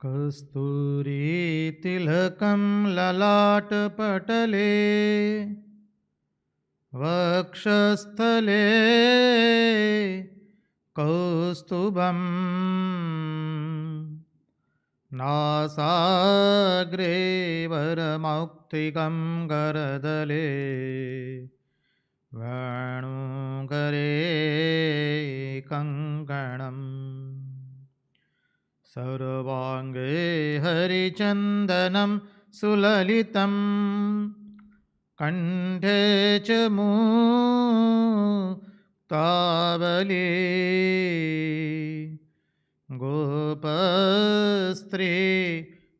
कस्तूरीतिलकं ललाटपटले वक्षस्थले कौस्तुभं नासाग्रे वरमौक्तिकं करदले वेणुकरे कङ्कणम् सर्वाङ्गे हरिचन्दनं सुललितं कण्ठे च मुक्तावली गोपस्त्री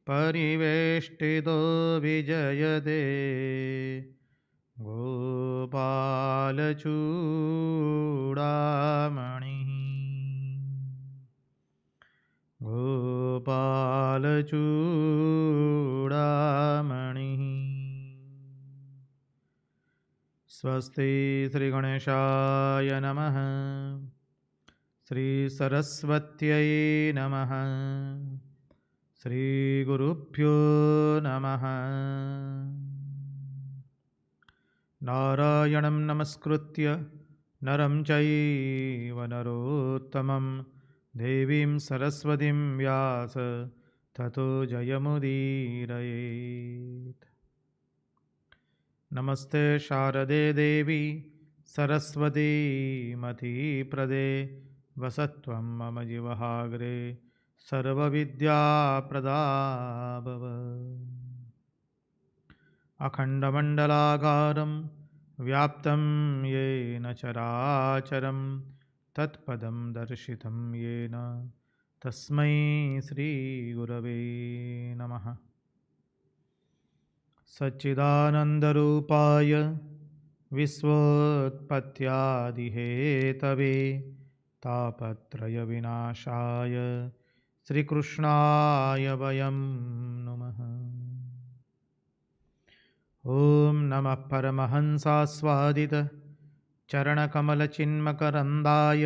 परिवेष्टितो विजयते गोपालचूडामणिः गोपालचूडामणिः। स्वस्ति श्रीगणेशाय नमः। श्रीसरस्वत्यै नमः। श्रीगुरुभ्यो नमः। नारायणं नमस्कृत्य नरं चैव नरोत्तमं देवीं सरस्वतीं व्यास ततो जयमुदीरयेत्। नमस्ते शारदे देवी सरस्वती मतिप्रदे वसत्वं मम जीवहाग्रे सर्वविद्याप्रदा भव। अखण्डमण्डलाकारं व्याप्तं येन चराचरं तत्पदं दर्शितं येन तस्मै श्रीगुरवे नमः। सच्चिदानन्दरूपाय विश्वोत्पत्त्यादिहेतवे तापत्रयविनाशाय श्रीकृष्णाय वयं नुमः। ॐ नमः परमहंसास्वादित चरणकमलचिन्मकरन्दाय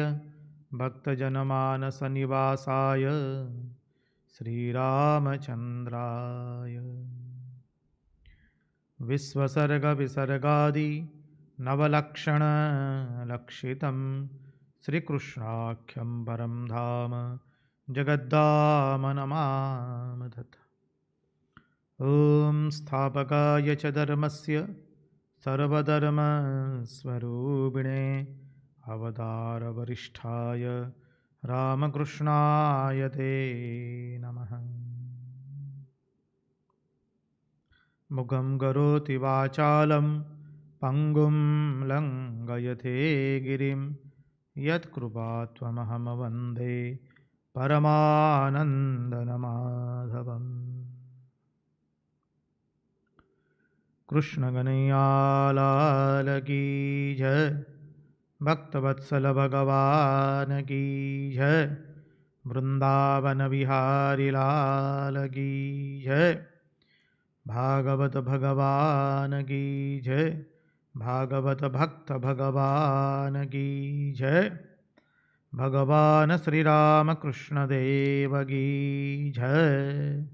भक्तजनमानसनिवासाय श्रीरामचन्द्राय विश्वसर्गविसर्गादि नवलक्षणलक्षितं श्रीकृष्णाख्यं परं धाम जगद्धाम नमामि। ॐ स्थापकाय च धर्मस्य सर्वधर्मस्वरूपिणे अवतारवरिष्ठाय रामकृष्णाय ते नमः। मुखं करोति वाचालं पङ्गुं लङ्घयते गिरिं यत्कृपात्वमहं वन्दे परमानन्दमाधवम्। कृष्ण कन्हैया की जय, भक्तवत्सल भगवान की जय, वृंदावन बिहारी लाल की जय, भागवत भगवान की जय, भागवत भक्त भगवान की जय, भगवान श्री राम कृष्ण देव की जय।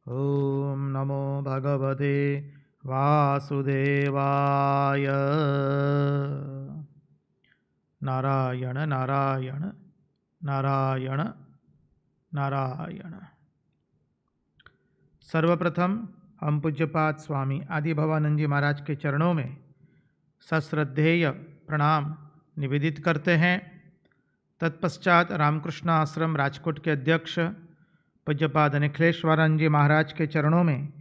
ओम नमो भगवते वासुदेवाय। नारायण नारायण नारायण नारायण। सर्वप्रथम हम पूज्यपाद स्वामी आदि भवानंद जी महाराज के चरणों में सश्रद्धेय प्रणाम निवेदित करते हैं। तत्पश्चात रामकृष्ण आश्रम राजकोट के अध्यक्ष पूज्यपाद अखिलेश्वरानंद जी महाराज के चरणों में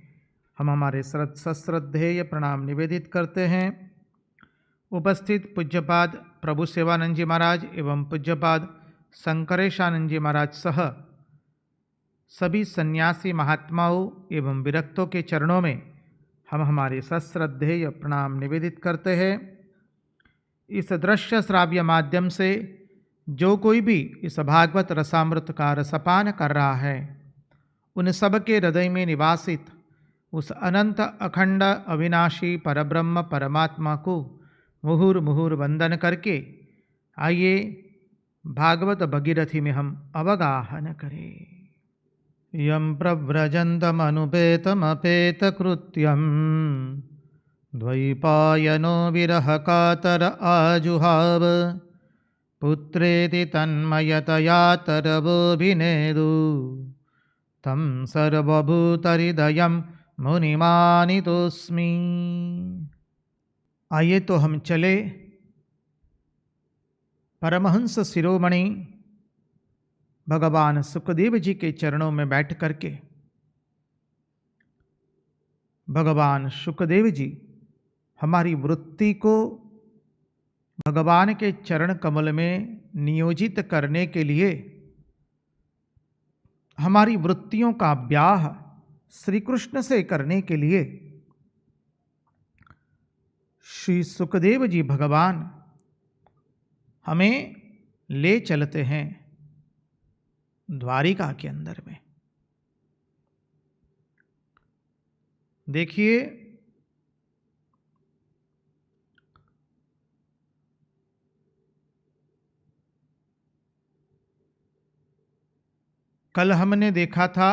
हम हमारे सश्रद्धेय प्रणाम निवेदित करते हैं। उपस्थित पूज्यपाद प्रभु सेवानंद जी महाराज एवं पूज्यपाद शंकरेशानंद जी महाराज सह सभी सन्यासी महात्माओं एवं विरक्तों के चरणों में हम हमारे सश्रद्धेय प्रणाम निवेदित करते हैं। इस दृश्य श्राव्य माध्यम से जो कोई भी इस भागवत रसामृत का रसपान कर रहा है, उन सब के हृदय में निवासित उस अनंत अखंड अविनाशी परब्रह्म परमात्मा को मुहुर मुहुर वंदन करके आइए भागवत भगीरथी में हम अवगाहन करें। यं प्रव्रजन्तमनुपेतमपेतकृत्यं द्वैपायनो विरहकातर आजुहाव पुत्रेति तन्मयतया तरवोऽभिनेदु तं सर्वभूतहृदयं मुनिमानितोऽस्मि। आइए तो हम चले परमहंस शिरोमणि भगवान सुखदेव जी के चरणों में बैठ करके भगवान सुखदेव जी हमारी वृत्ति को भगवान के चरण कमल में नियोजित करने के लिए, हमारी वृत्तियों का ब्याह श्री कृष्ण से करने के लिए श्री सुखदेव जी भगवान हमें ले चलते हैं द्वारिका के अंदर में। देखिए, कल हमने देखा था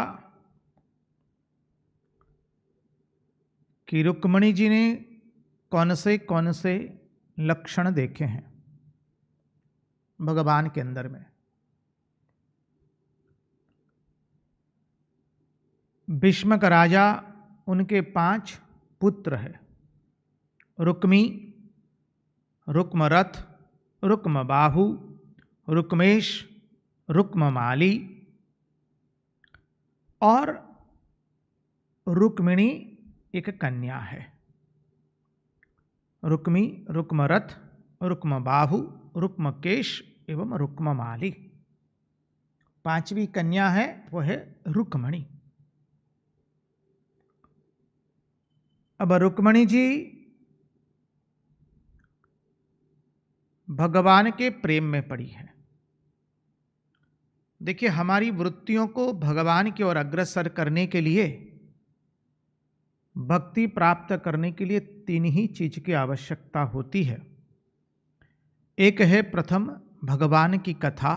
कि रुक्मिणी जी ने कौन से लक्षण देखे हैं भगवान के अंदर में। भीष्मक राजा, उनके 5 पुत्र हैं, रुक्मी, रुक्मरथ, रुक्मबाहु, रुक्मेश, रुक्ममाली और रुक्मिणी एक कन्या है। रुक्मी, रुक्मरथ, रुक्मबाहु, रुक्मकेश एवं रुक्ममाली। 5वीं कन्या है, वो है रुक्मिणी। अब रुक्मिणी जी भगवान के प्रेम में पड़ी है। देखिए, हमारी वृत्तियों को भगवान की ओर अग्रसर करने के लिए, भक्ति प्राप्त करने के लिए 3 ही चीज की आवश्यकता होती है। एक है प्रथम भगवान की कथा,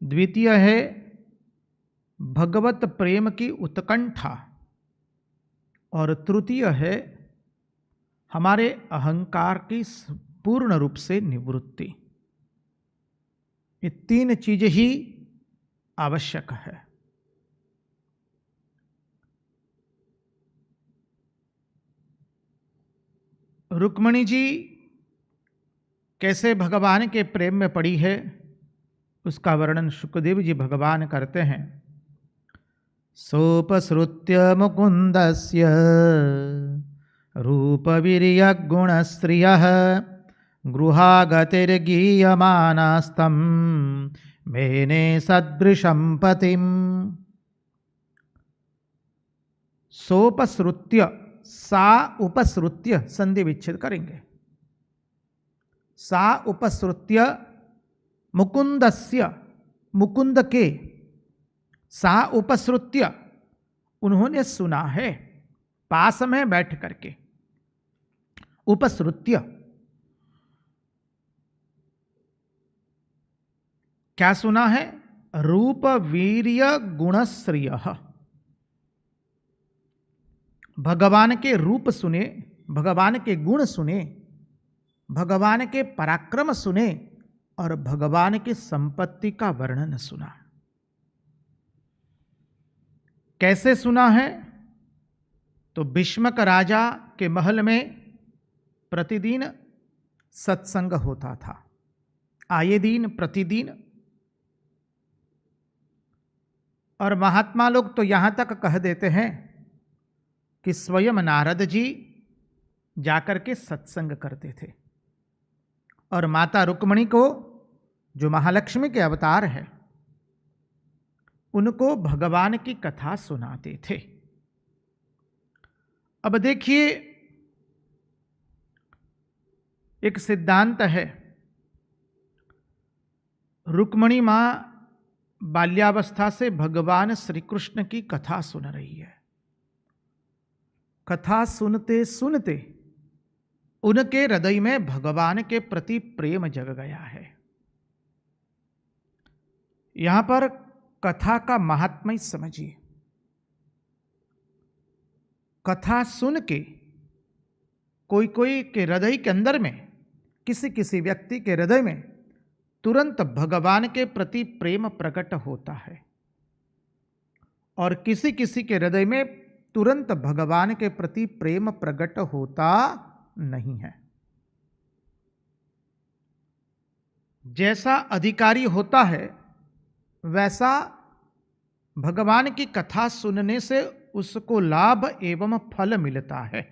द्वितीय है भगवत प्रेम की उत्कंठा और तृतीय है हमारे अहंकार की पूर्ण रूप से निवृत्ति। ये 3 चीज ही आवश्यक है। रुक्मिणी जी कैसे भगवान के प्रेम में पड़ी है, उसका वर्णन सुखदेव जी भगवान करते हैं। सोपसृत्य मुकुन्दस्य रूपवीर्यगुणस्त्रियः गृहागतिर्गीयमानास्तं मेने सदृशं पतिम्। सोपसृत्य, सा उपसृत्य संधि विच्छेद करेंगे। सा उपसृत्य मुकुंदस्य, मुकुंद के, सा उपसृत्य उन्होंने सुना है पास में बैठ करके। उपसृत्य क्या सुना है? रूप वीर्य गुणश्रिय, भगवान के रूप सुने, भगवान के गुण सुने, भगवान के पराक्रम सुने और भगवान की संपत्ति का वर्णन सुना। कैसे सुना है? तो भीष्मक राजा के महल में प्रतिदिन सत्संग होता था, आए दिन प्रतिदिन। और महात्मा लोग तो यहां तक कह देते हैं कि स्वयं नारद जी जाकर के सत्संग करते थे और माता रुक्मिणी को, जो महालक्ष्मी के अवतार है, उनको भगवान की कथा सुनाते थे। अब देखिए, एक सिद्धांत है, रुक्मिणी मां बाल्यावस्था से भगवान श्री कृष्ण की कथा सुन रही है। कथा सुनते सुनते उनके हृदय में भगवान के प्रति प्रेम जग गया है। यहां पर कथा का महात्म्य समझिए। कथा सुन के कोई कोई के हृदय के अंदर में, किसी किसी व्यक्ति के हृदय में तुरंत भगवान के प्रति प्रेम प्रकट होता है और किसी किसी के हृदय में तुरंत भगवान के प्रति प्रेम प्रकट होता नहीं है। जैसा अधिकारी होता है वैसा भगवान की कथा सुनने से उसको लाभ एवं फल मिलता है।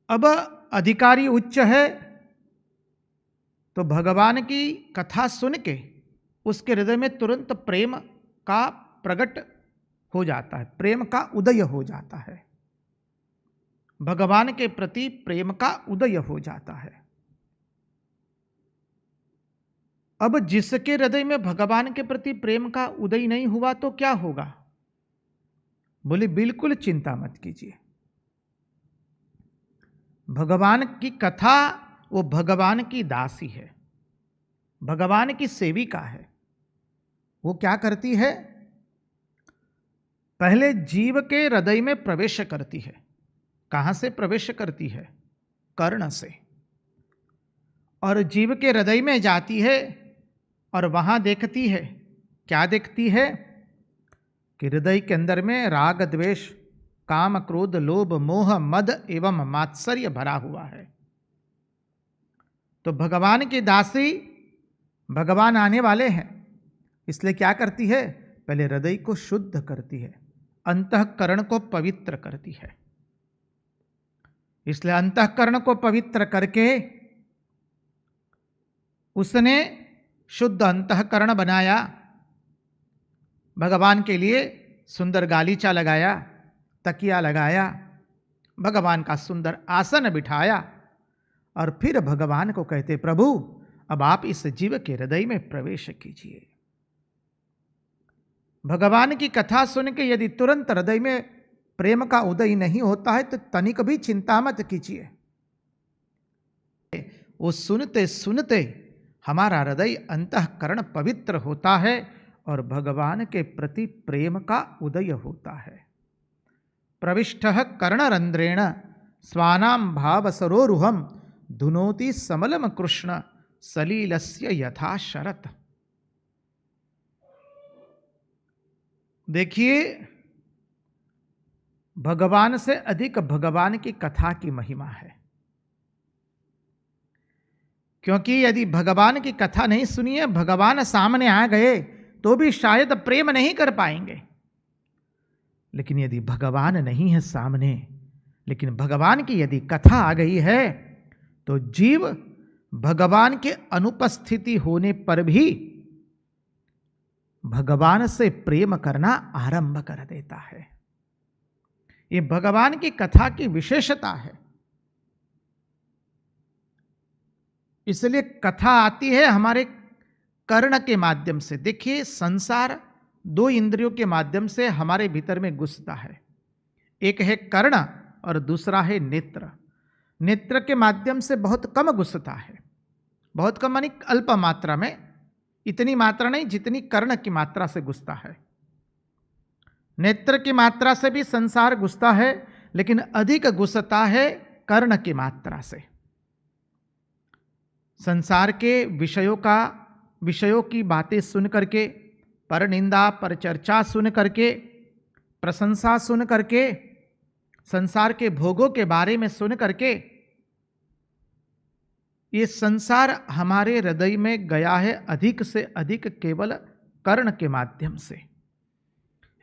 अब अधिकारी उच्च है तो भगवान की कथा सुन के उसके हृदय में तुरंत प्रेम का प्रकट हो जाता है, प्रेम का उदय हो जाता है, भगवान के प्रति प्रेम का उदय हो जाता है। अब जिसके हृदय में भगवान के प्रति प्रेम का उदय नहीं हुआ तो क्या होगा? बोले बिल्कुल चिंता मत कीजिए। भगवान की कथा वो भगवान की दासी है, भगवान की सेविका है। वो क्या करती है? पहले जीव के हृदय में प्रवेश करती है। कहां से प्रवेश करती है? कर्ण से। और जीव के हृदय में जाती है और वहां देखती है, क्या देखती है? कि हृदय के अंदर में राग द्वेष काम क्रोध लोभ मोह मद एवं मात्सर्य भरा हुआ है। तो भगवान की दासी, भगवान आने वाले हैं, इसलिए क्या करती है? पहले हृदय को शुद्ध करती है, अंतःकरण को पवित्र करती है। इसलिए अंतःकरण को पवित्र करके उसने शुद्ध अंतःकरण बनाया, भगवान के लिए सुंदर गालीचा लगाया, तकिया लगाया, भगवान का सुंदर आसन बिठाया और फिर भगवान को कहते, प्रभु अब आप इस जीव के हृदय में प्रवेश कीजिए। भगवान की कथा सुन के यदि तुरंत हृदय में प्रेम का उदय नहीं होता है तो तनिक भी चिंता मत कीजिए। वो सुनते सुनते हमारा हृदय अंतःकरण पवित्र होता है और भगवान के प्रति प्रेम का उदय होता है। प्रविष्टः कर्णरंध्रेण स्वानां भावसरोरुहं धुनोति समलम कृष्ण सलीलस्य यथा शरत। देखिए, भगवान से अधिक भगवान की कथा की महिमा है। क्योंकि यदि भगवान की कथा नहीं सुनिए, भगवान सामने आ गए तो भी शायद प्रेम नहीं कर पाएंगे। लेकिन यदि भगवान नहीं है सामने, लेकिन भगवान की यदि कथा आ गई है तो जीव भगवान के अनुपस्थिति होने पर भी भगवान से प्रेम करना आरंभ कर देता है। ये भगवान की कथा की विशेषता है। इसलिए कथा आती है हमारे कर्ण के माध्यम से। देखिए, संसार दो इंद्रियों के माध्यम से हमारे भीतर में घुसता है। एक है कर्ण और दूसरा है नेत्र। नेत्र के माध्यम से बहुत कम घुसता है, बहुत कम मानी अल्प मात्रा में, इतनी मात्रा नहीं जितनी कर्ण की मात्रा से घुसता है। नेत्र की मात्रा से भी संसार घुसता है, लेकिन अधिक घुसता है कर्ण की मात्रा से। संसार के विषयों की बातें सुन करके, पर निंदा पर चर्चा सुन करके, प्रशंसा सुन करके, संसार के भोगों के बारे में सुन करके, ये संसार हमारे हृदय में गया है अधिक से अधिक केवल कर्ण के माध्यम से।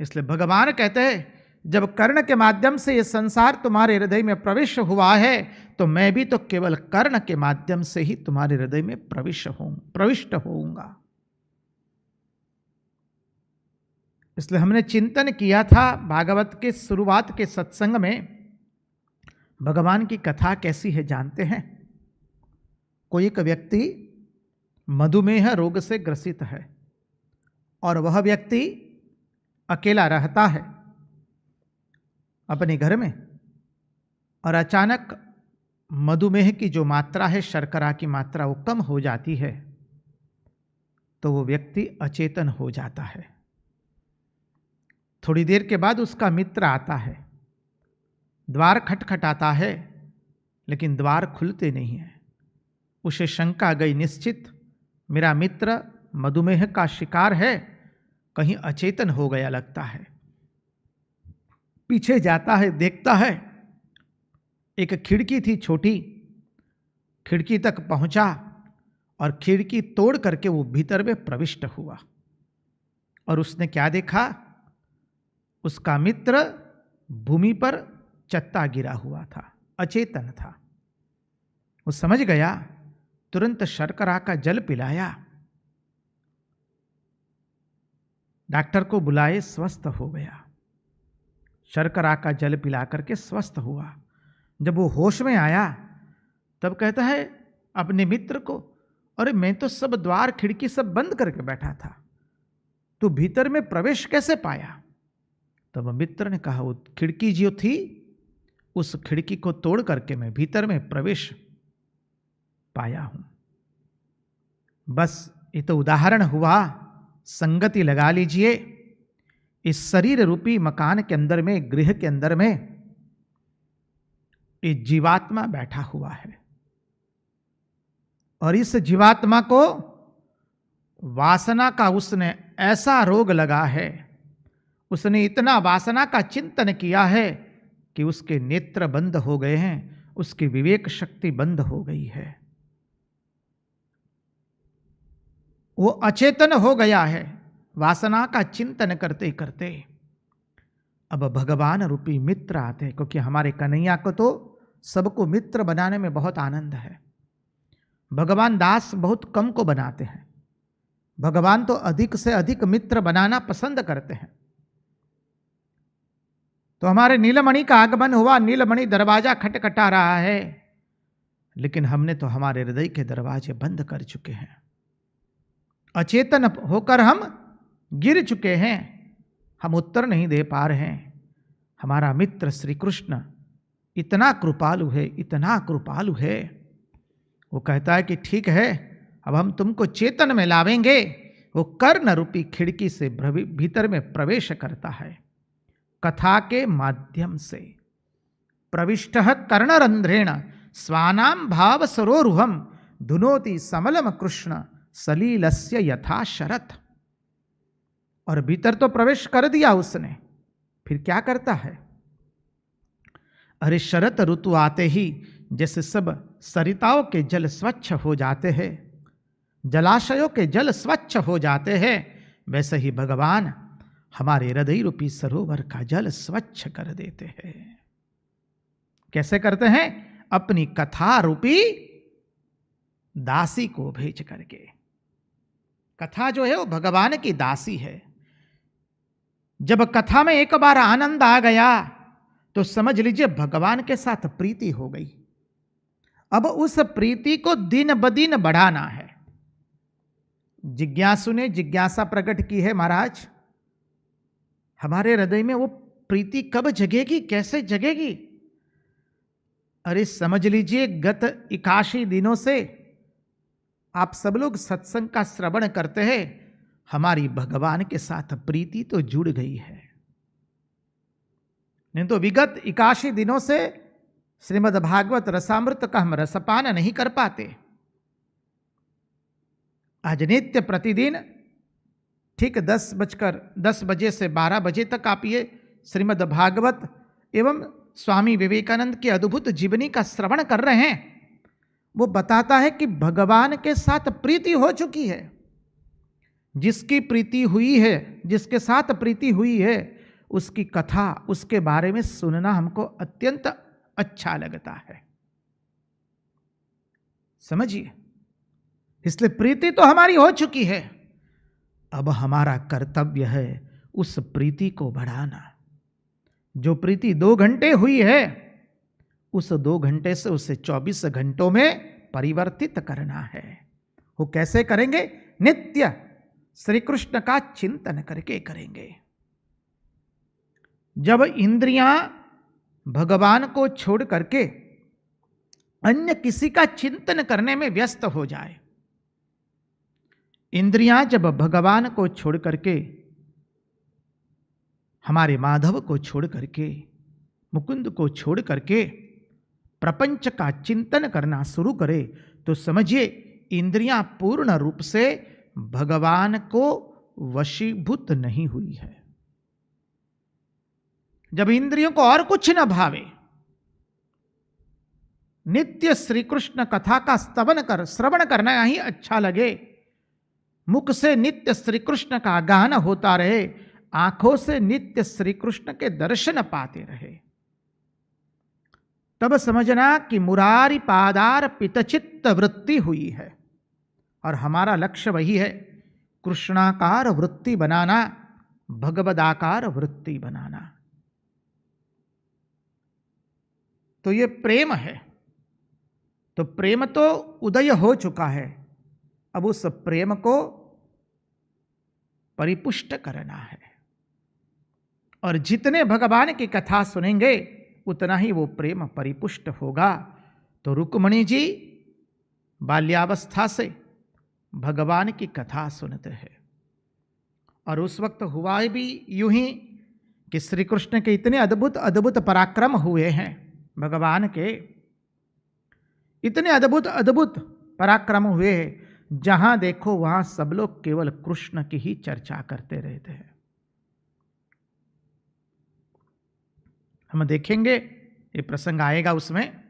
इसलिए भगवान कहते हैं, जब कर्ण के माध्यम से ये संसार तुम्हारे हृदय में प्रवेश हुआ है तो मैं भी तो केवल कर्ण के माध्यम से ही तुम्हारे हृदय में प्रविष्ट होऊंगा। इसलिए हमने चिंतन किया था भागवत के शुरुआत के सत्संग में, भगवान की कथा कैसी है जानते हैं? कोई एक व्यक्ति मधुमेह रोग से ग्रसित है और वह व्यक्ति अकेला रहता है अपने घर में, और अचानक मधुमेह की जो मात्रा है, शर्करा की मात्रा, वो कम हो जाती है। तो वो व्यक्ति अचेतन हो जाता है। थोड़ी देर के बाद उसका मित्र आता है, द्वार खटखटाता है, लेकिन द्वार खुलते नहीं है। उसे शंका गई निश्चित, मेरा मित्र मधुमेह का शिकार है, कहीं अचेतन हो गया लगता है। पीछे जाता है, देखता है एक खिड़की थी छोटी, खिड़की तक पहुंचा और खिड़की तोड़ करके वो भीतर में प्रविष्ट हुआ। और उसने क्या देखा? उसका मित्र भूमि पर चत्ता गिरा हुआ था, अचेतन था। वो समझ गया, तुरंत शर्करा का जल पिलाया, डॉक्टर को बुलाए, स्वस्थ हो गया। शर्करा का जल पिला करके स्वस्थ हुआ। जब वो होश में आया तब कहता है अपने मित्र को, अरे मैं तो सब द्वार खिड़की सब बंद करके बैठा था, तो भीतर में प्रवेश कैसे पाया? तब मित्र ने कहा, वो खिड़की जो थी उस खिड़की को तोड़ करके मैं भीतर में प्रवेश पाया हूं। बस ये तो उदाहरण हुआ, संगति लगा लीजिए। इस शरीर रूपी मकान के अंदर में, गृह के अंदर में एक जीवात्मा बैठा हुआ है, और इस जीवात्मा को वासना का उसने ऐसा रोग लगा है, उसने इतना वासना का चिंतन किया है कि उसके नेत्र बंद हो गए हैं, उसकी विवेक शक्ति बंद हो गई है, वो अचेतन हो गया है वासना का चिंतन करते करते। अब भगवान रूपी मित्र आते हैं, क्योंकि हमारे कन्हैया को तो सबको मित्र बनाने में बहुत आनंद है। भगवान दास बहुत कम को बनाते हैं, भगवान तो अधिक से अधिक मित्र बनाना पसंद करते हैं। तो हमारे नीलमणि का आगमन हुआ, नीलमणि दरवाजा खटखटा रहा है, लेकिन हमने तो हमारे हृदय के दरवाजे बंद कर चुके हैं, अचेतन होकर हम गिर चुके हैं, हम उत्तर नहीं दे पा रहे हैं। हमारा मित्र श्री कृष्ण इतना कृपालु है, इतना कृपालु है, वो कहता है कि ठीक है, अब हम तुमको चेतन में लावेंगे। वो कर्ण रूपी खिड़की से भीतर में प्रवेश करता है, कथा के माध्यम से। प्रविष्ट कर्णरंध्रेण स्वानाम भाव सरोरुहम धुनोति समलम कृष्ण सलीलस्य यथा शरथ। और भीतर तो प्रवेश कर दिया उसने, फिर क्या करता है? अरे शरत ऋतु आते ही जैसे सब सरिताओं के जल स्वच्छ हो जाते हैं, जलाशयों के जल स्वच्छ हो जाते हैं, वैसे ही भगवान हमारे हृदय रूपी सरोवर का जल स्वच्छ कर देते हैं। कैसे करते हैं? अपनी कथा रूपी दासी को भेज करके। कथा जो है वो भगवान की दासी है। जब कथा में एक बार आनंद आ गया तो समझ लीजिए भगवान के साथ प्रीति हो गई। अब उस प्रीति को दिन ब दिन बढ़ाना है। जिज्ञासु ने जिज्ञासा प्रकट की है, महाराज हमारे हृदय में वो प्रीति कब जगेगी, कैसे जगेगी? अरे समझ लीजिए गत 81 दिनों से आप सब लोग सत्संग का श्रवण करते हैं, हमारी भगवान के साथ प्रीति तो जुड़ गई है। नहीं तो विगत 81 दिनों से श्रीमद् भागवत रसामृत का हम रसपान नहीं कर पाते। आज नित्य प्रतिदिन ठीक 10 बजे से 12 बजे तक आप ये श्रीमद् भागवत एवं स्वामी विवेकानंद की अद्भुत जीवनी का श्रवण कर रहे हैं। वो बताता है कि भगवान के साथ प्रीति हो चुकी है। जिसकी प्रीति हुई है, जिसके साथ प्रीति हुई है, उसकी कथा, उसके बारे में सुनना हमको अत्यंत अच्छा लगता है। समझिए, इसलिए प्रीति तो हमारी हो चुकी है। अब हमारा कर्तव्य है उस प्रीति को बढ़ाना। जो प्रीति 2 घंटे हुई है, उस 2 घंटे से उसे 24 घंटों में परिवर्तित करना है। वो कैसे करेंगे? नित्य श्री कृष्ण का चिंतन करके करेंगे। जब इंद्रियां भगवान को छोड़ करके अन्य किसी का चिंतन करने में व्यस्त हो जाए, इंद्रियां जब भगवान को छोड़ करके, हमारे माधव को छोड़ करके, मुकुंद को छोड़ करके प्रपंच का चिंतन करना शुरू करे, तो समझिए इंद्रियां पूर्ण रूप से भगवान को वशीभूत नहीं हुई है। जब इंद्रियों को और कुछ न भावे, नित्य श्री कृष्ण कथा का श्रवण करना ही अच्छा लगे, मुख से नित्य श्री कृष्ण का गान होता रहे, आंखों से नित्य श्री कृष्ण के दर्शन पाते रहे, तब समझना कि मुरारी पादार पितचित्त वृत्ति हुई है। और हमारा लक्ष्य वही है, कृष्णाकार वृत्ति बनाना, भगवदाकार वृत्ति बनाना। तो ये प्रेम है। तो प्रेम तो उदय हो चुका है, अब उस प्रेम को परिपुष्ट करना है। और जितने भगवान की कथा सुनेंगे उतना ही वो प्रेम परिपुष्ट होगा। तो रुक्मणी जी बाल्यावस्था से भगवान की कथा सुनते हैं, और उस वक्त हुआ भी यूं ही कि श्री कृष्ण के इतने अद्भुत अद्भुत पराक्रम हुए हैं, भगवान के इतने अद्भुत अद्भुत पराक्रम हुए हैं, जहां देखो वहां सब लोग केवल कृष्ण की ही चर्चा करते रहते हैं। हम देखेंगे, ये प्रसंग आएगा उसमें।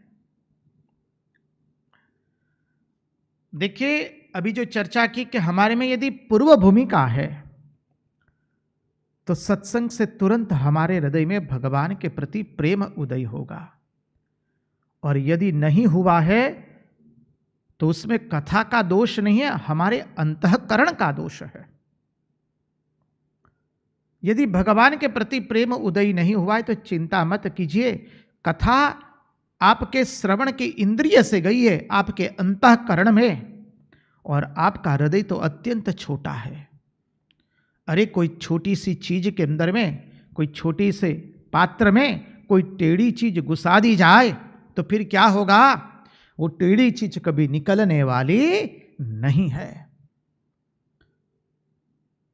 देखिए, अभी जो चर्चा की कि हमारे में यदि पूर्व भूमिका है तो सत्संग से तुरंत हमारे हृदय में भगवान के प्रति प्रेम उदय होगा, और यदि नहीं हुआ है तो उसमें कथा का दोष नहीं है, हमारे अंतःकरण का दोष है। यदि भगवान के प्रति प्रेम उदय नहीं हुआ है तो चिंता मत कीजिए, कथा आपके श्रवण की इंद्रिय से गई है आपके अंतःकरण में, और आपका हृदय तो अत्यंत छोटा है। अरे कोई छोटी सी चीज के अंदर में, कोई छोटी से पात्र में कोई टेढ़ी चीज घुसा दी जाए तो फिर क्या होगा? वो टेढ़ी चीज कभी निकलने वाली नहीं है।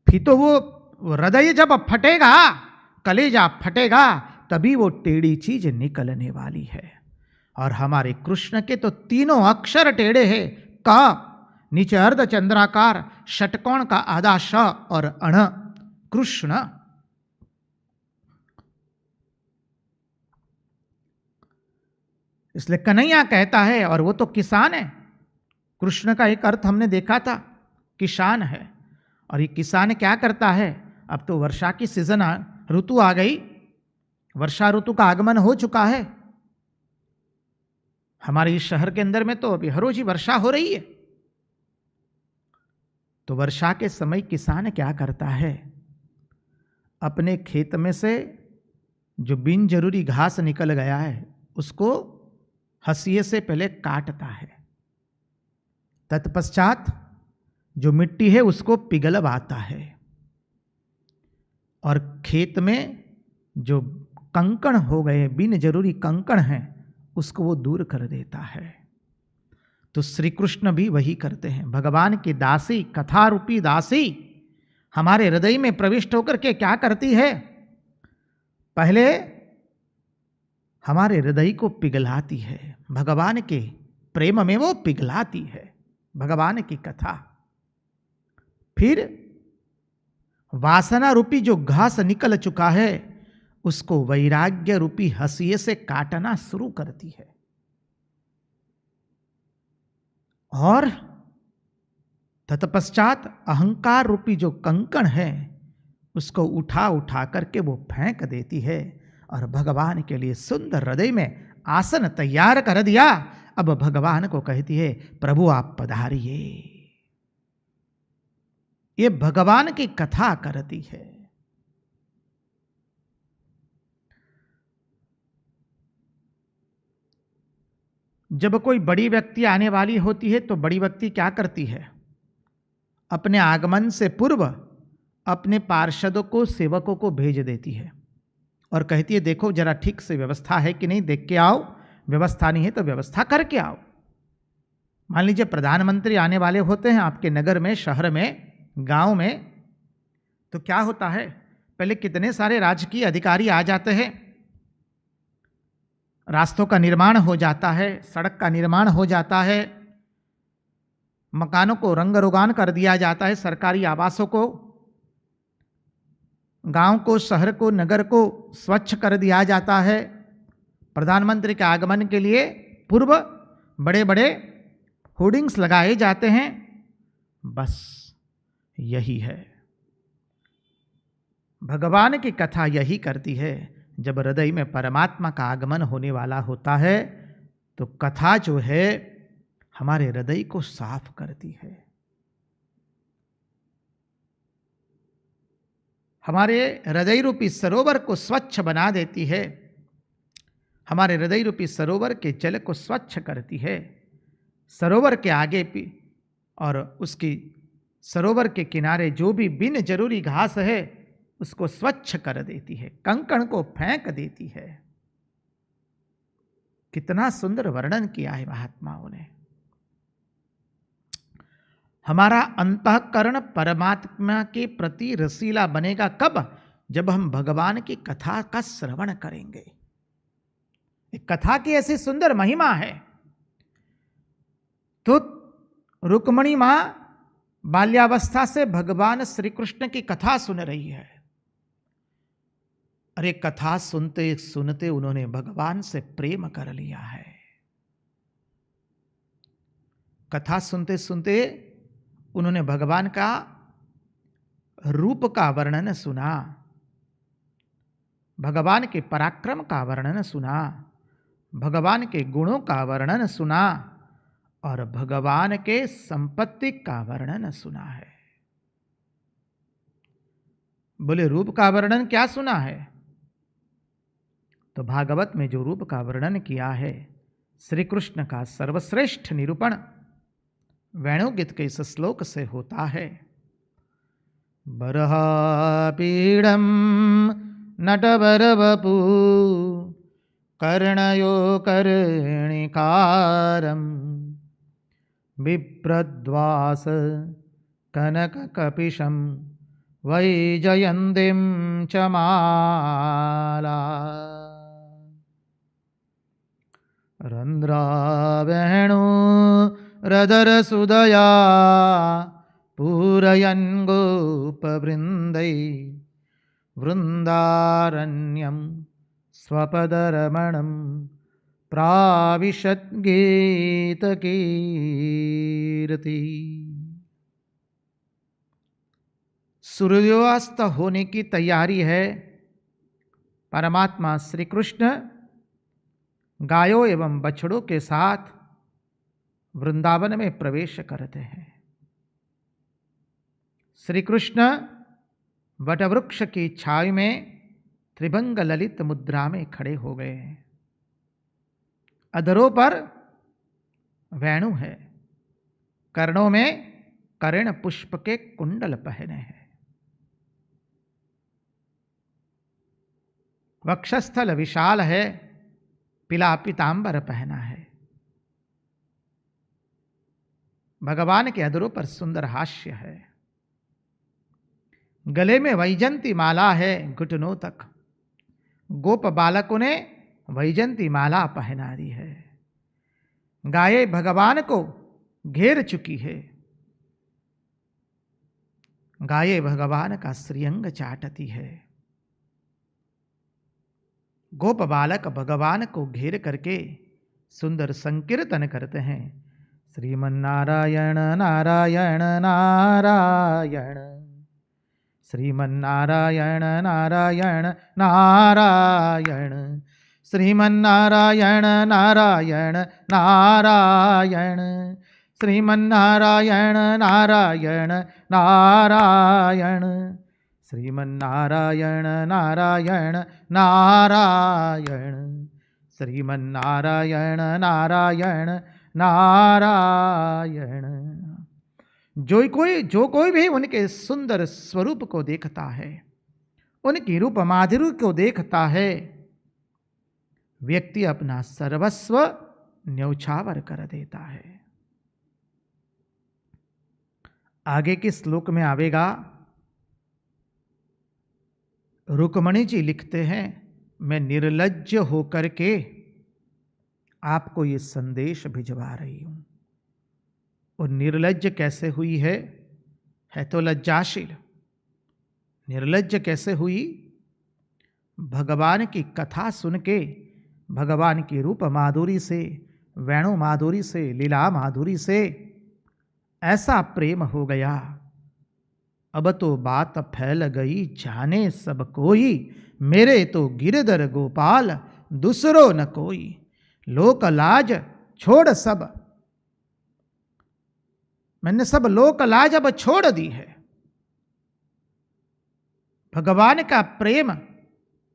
फिर तो वो हृदय जब फटेगा, कलेजा फटेगा, तभी वो टेढ़ी चीज निकलने वाली है। और हमारे कृष्ण के तो तीनों अक्षर टेढ़े हैं। क नीचे अर्ध चंद्राकार, षटकोण का आधा श और अण, कृष्ण। इसलिए कन्हैया कहता है, और वो तो किसान है। कृष्ण का एक अर्थ हमने देखा था, किसान है। और ये किसान क्या करता है? अब तो वर्षा की सीजन ऋतु आ गई, वर्षा ऋतु का आगमन हो चुका है। हमारे इस शहर के अंदर में तो अभी हर रोज ही वर्षा हो रही है। तो वर्षा के समय किसान क्या करता है? अपने खेत में से जो बिन जरूरी घास निकल गया है उसको हंसिए से पहले काटता है, तत्पश्चात जो मिट्टी है उसको पिघलवाता है, और खेत में जो कंकड़ हो गए, बिन जरूरी कंकड़ हैं, उसको वो दूर कर देता है। तो श्री कृष्ण भी वही करते हैं। भगवान की दासी, कथा रूपी दासी हमारे हृदय में प्रविष्ट होकर के क्या करती है? पहले हमारे हृदय को पिघलाती है, भगवान के प्रेम में वो पिघलाती है भगवान की कथा। फिर वासना रूपी जो घास निकल चुका है उसको वैराग्य रूपी हंसिए से काटना शुरू करती है, और तत्पश्चात अहंकार रूपी जो कंकण है उसको उठा उठा करके वो फेंक देती है, और भगवान के लिए सुंदर हृदय में आसन तैयार कर दिया। अब भगवान को कहती है, प्रभु आप पधारिए। ये भगवान की कथा करती है। जब कोई बड़ी व्यक्ति आने वाली होती है तो बड़ी व्यक्ति क्या करती है? अपने आगमन से पूर्व अपने पार्षदों को, सेवकों को भेज देती है और कहती है, देखो जरा ठीक से व्यवस्था है कि नहीं, देख के आओ, व्यवस्था नहीं है तो व्यवस्था करके आओ। मान लीजिए प्रधानमंत्री आने वाले होते हैं आपके नगर में, शहर में, गांव में, तो क्या होता है, पहले कितने सारे राजकीय अधिकारी आ जाते हैं, रास्तों का निर्माण हो जाता है, सड़क का निर्माण हो जाता है, मकानों को रंग रोगान कर दिया जाता है, सरकारी आवासों को, गांव को, शहर को, नगर को स्वच्छ कर दिया जाता है। प्रधानमंत्री के आगमन के लिए पूर्व बड़े बड़े होर्डिंग्स लगाए जाते हैं। बस यही है, भगवान की कथा यही करती है। जब हृदय में परमात्मा का आगमन होने वाला होता है तो कथा जो है हमारे हृदय को साफ करती है, हमारे हृदय रूपी सरोवर को स्वच्छ बना देती है, हमारे हृदय रूपी सरोवर के जल को स्वच्छ करती है। सरोवर के आगे और उसकी सरोवर के किनारे जो भी बिन जरूरी घास है उसको स्वच्छ कर देती है, कंकड़ को फेंक देती है। कितना सुंदर वर्णन किया है महात्माओं ने। हमारा अंतःकरण परमात्मा के प्रति रसीला बनेगा कब? जब हम भगवान की कथा का श्रवण करेंगे। एक कथा की ऐसी सुंदर महिमा है। तो रुक्मिणी मां बाल्यावस्था से भगवान श्री कृष्ण की कथा सुन रही है। अरे कथा सुनते सुनते उन्होंने भगवान से प्रेम कर लिया है। कथा सुनते सुनते उन्होंने भगवान का रूप का वर्णन सुना, भगवान के पराक्रम का वर्णन सुना, भगवान के गुणों का वर्णन सुना और भगवान के संपत्ति का वर्णन सुना है। बोले रूप का वर्णन क्या सुना है? तो भागवत में जो रूप का वर्णन किया है, श्री कृष्ण का सर्वश्रेष्ठ निरूपण वेणुगीत के इस श्लोक से होता है। बरहापीडम नटवरवपु कर्णयो कर्णिकारं बिभ्रद्वास कनककपिशं वैजयन्तीं च माला रंध्रावेणु रदरसुदया पूरयन् गोपवृन्दै वृन्दारण्यं स्वपदरमणं प्राविशत् गीतकीर्ति। सूर्यास्त होने की तैयारी है। परमात्मा श्री कृष्ण गायों एवं बछड़ों के साथ वृंदावन में प्रवेश करते हैं। श्री कृष्ण वटवृक्ष की छाया में त्रिभंग ललित मुद्रा में खड़े हो गए हैं। अधरों पर वेणु है, कर्णों में कर्ण पुष्प के कुंडल पहने हैं, वक्षस्थल विशाल है, पीला पीतांबर पहना है। भगवान के अधरों पर सुंदर हास्य है, गले में वैजंती माला है घुटनों तक। गोप बालकों ने वैजंती माला पहना दी है। गाये भगवान को घेर चुकी है, गाये भगवान का श्रीअंग चाटती है। गोप बालक भगवान को घेर करके सुंदर संकीर्तन करते हैं। श्रीमन्नारायण नारायण नारायण, श्रीमन्नारायण नारायण नारायण, श्रीमन्नारायण नारायण नारायण, श्रीमन्नारायण नारायण नारायण, श्रीमन्नारायण नारायण नारायण, श्रीमन्नारायण नारायण नारायण। जो कोई भी उनके सुंदर स्वरूप को देखता है, उनकी रूप माधुर्य को देखता है, व्यक्ति अपना सर्वस्व न्यौछावर कर देता है। आगे के श्लोक में आवेगा, रुक्मणी जी लिखते हैं, मैं निर्लज्ज होकर के आपको ये संदेश भिजवा रही हूं। और निर्लज्ज कैसे हुई है तो लज्जाशील। निर्लज्ज कैसे हुई? भगवान की कथा सुन के, भगवान की रूप माधुरी से, वेणु माधुरी से, लीला माधुरी से ऐसा प्रेम हो गया, अब तो बात फैल गई जाने सब कोई, मेरे तो गिरधर गोपाल दूसरो न कोई। लोक लाज छोड़ सब, मैंने सब लोक लाज अब छोड़ दी है। भगवान का प्रेम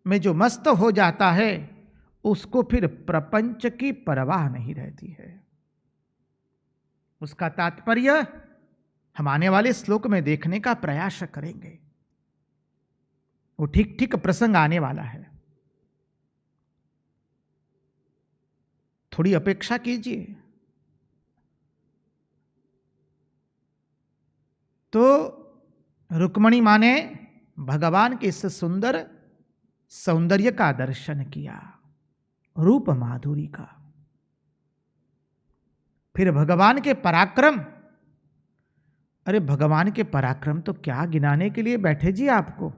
में जो मस्त हो जाता है उसको फिर प्रपंच की परवाह नहीं रहती है। उसका तात्पर्य हम आने वाले श्लोक में देखने का प्रयास करेंगे। वो ठीक ठीक प्रसंग आने वाला है, थोड़ी अपेक्षा कीजिए। तो रुक्मणी माँ ने भगवान के इस सुंदर सौंदर्य का दर्शन किया, रूप माधुरी का। फिर भगवान के पराक्रम, अरे भगवान के पराक्रम तो क्या गिनाने के लिए बैठे जी आपको।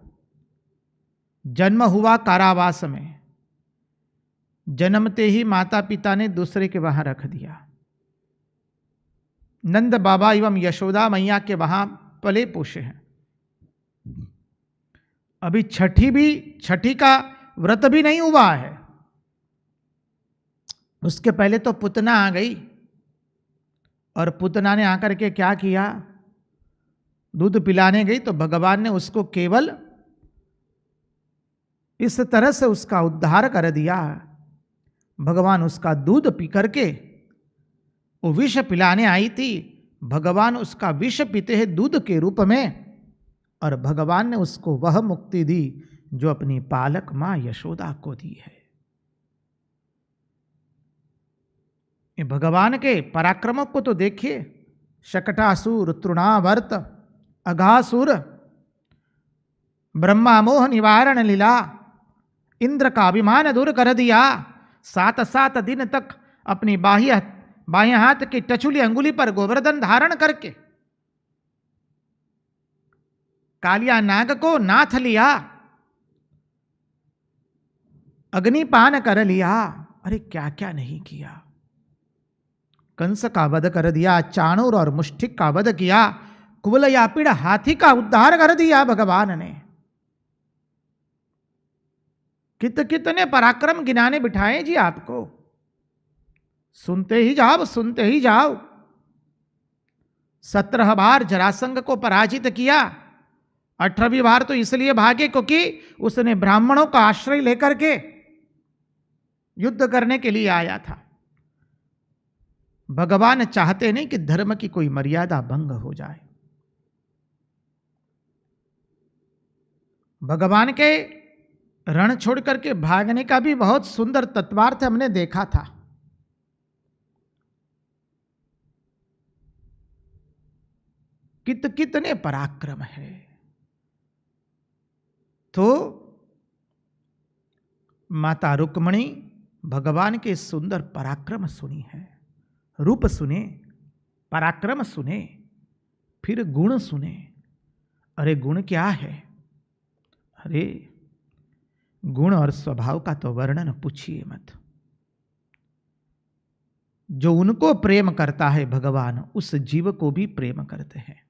जन्म हुआ कारावास में, जन्मते ही माता पिता ने दूसरे के वहां रख दिया। नंद बाबा एवं यशोदा मैया के वहां पले पोषे हैं। अभी छठी का व्रत भी नहीं हुआ है, उसके पहले तो पुतना आ गई। और पुतना ने आकर के क्या किया, दूध पिलाने गई तो भगवान ने उसको केवल इस तरह से उसका उद्धार कर दिया। भगवान उसका दूध पी करके, वो विष पिलाने आई थी, भगवान उसका विष पीते हैं दूध के रूप में, और भगवान ने उसको वह मुक्ति दी जो अपनी पालक मां यशोदा को दी है। ये भगवान के पराक्रमों को तो देखिए। शकटासुर, तृणावर्त, अघासुर, ब्रह्मा मोह निवारण लीला, इंद्र का अभिमान दूर कर दिया। 7 दिन तक अपनी बाएं हाथ की टचुली अंगुली पर गोवर्धन धारण करके कालिया नाग को नाथ लिया, अग्निपान कर लिया। अरे क्या क्या नहीं किया। कंस का वध कर दिया, चाणूर और मुष्टिक का वध किया, कुवलयापीड़ हाथी का उद्धार कर दिया भगवान ने। कितने पराक्रम गिनाने बिठाए जी आपको। सुनते ही जाओ, सुनते ही जाओ। 17 बार जरासंध को पराजित किया। 18वीं बार तो इसलिए भागे क्योंकि उसने ब्राह्मणों का आश्रय लेकर के युद्ध करने के लिए आया था। भगवान चाहते नहीं कि धर्म की कोई मर्यादा भंग हो जाए। भगवान के रण छोड़ करके भागने का भी बहुत सुंदर तत्वार्थ हमने देखा था। कितने पराक्रम है। तो माता रुक्मणी भगवान के सुंदर पराक्रम सुनी है, रूप सुने, पराक्रम सुने, फिर गुण सुने। अरे गुण क्या है? अरे गुण और स्वभाव का तो वर्णन पूछिए मत। जो उनको प्रेम करता है भगवान, उस जीव को भी प्रेम करते हैं।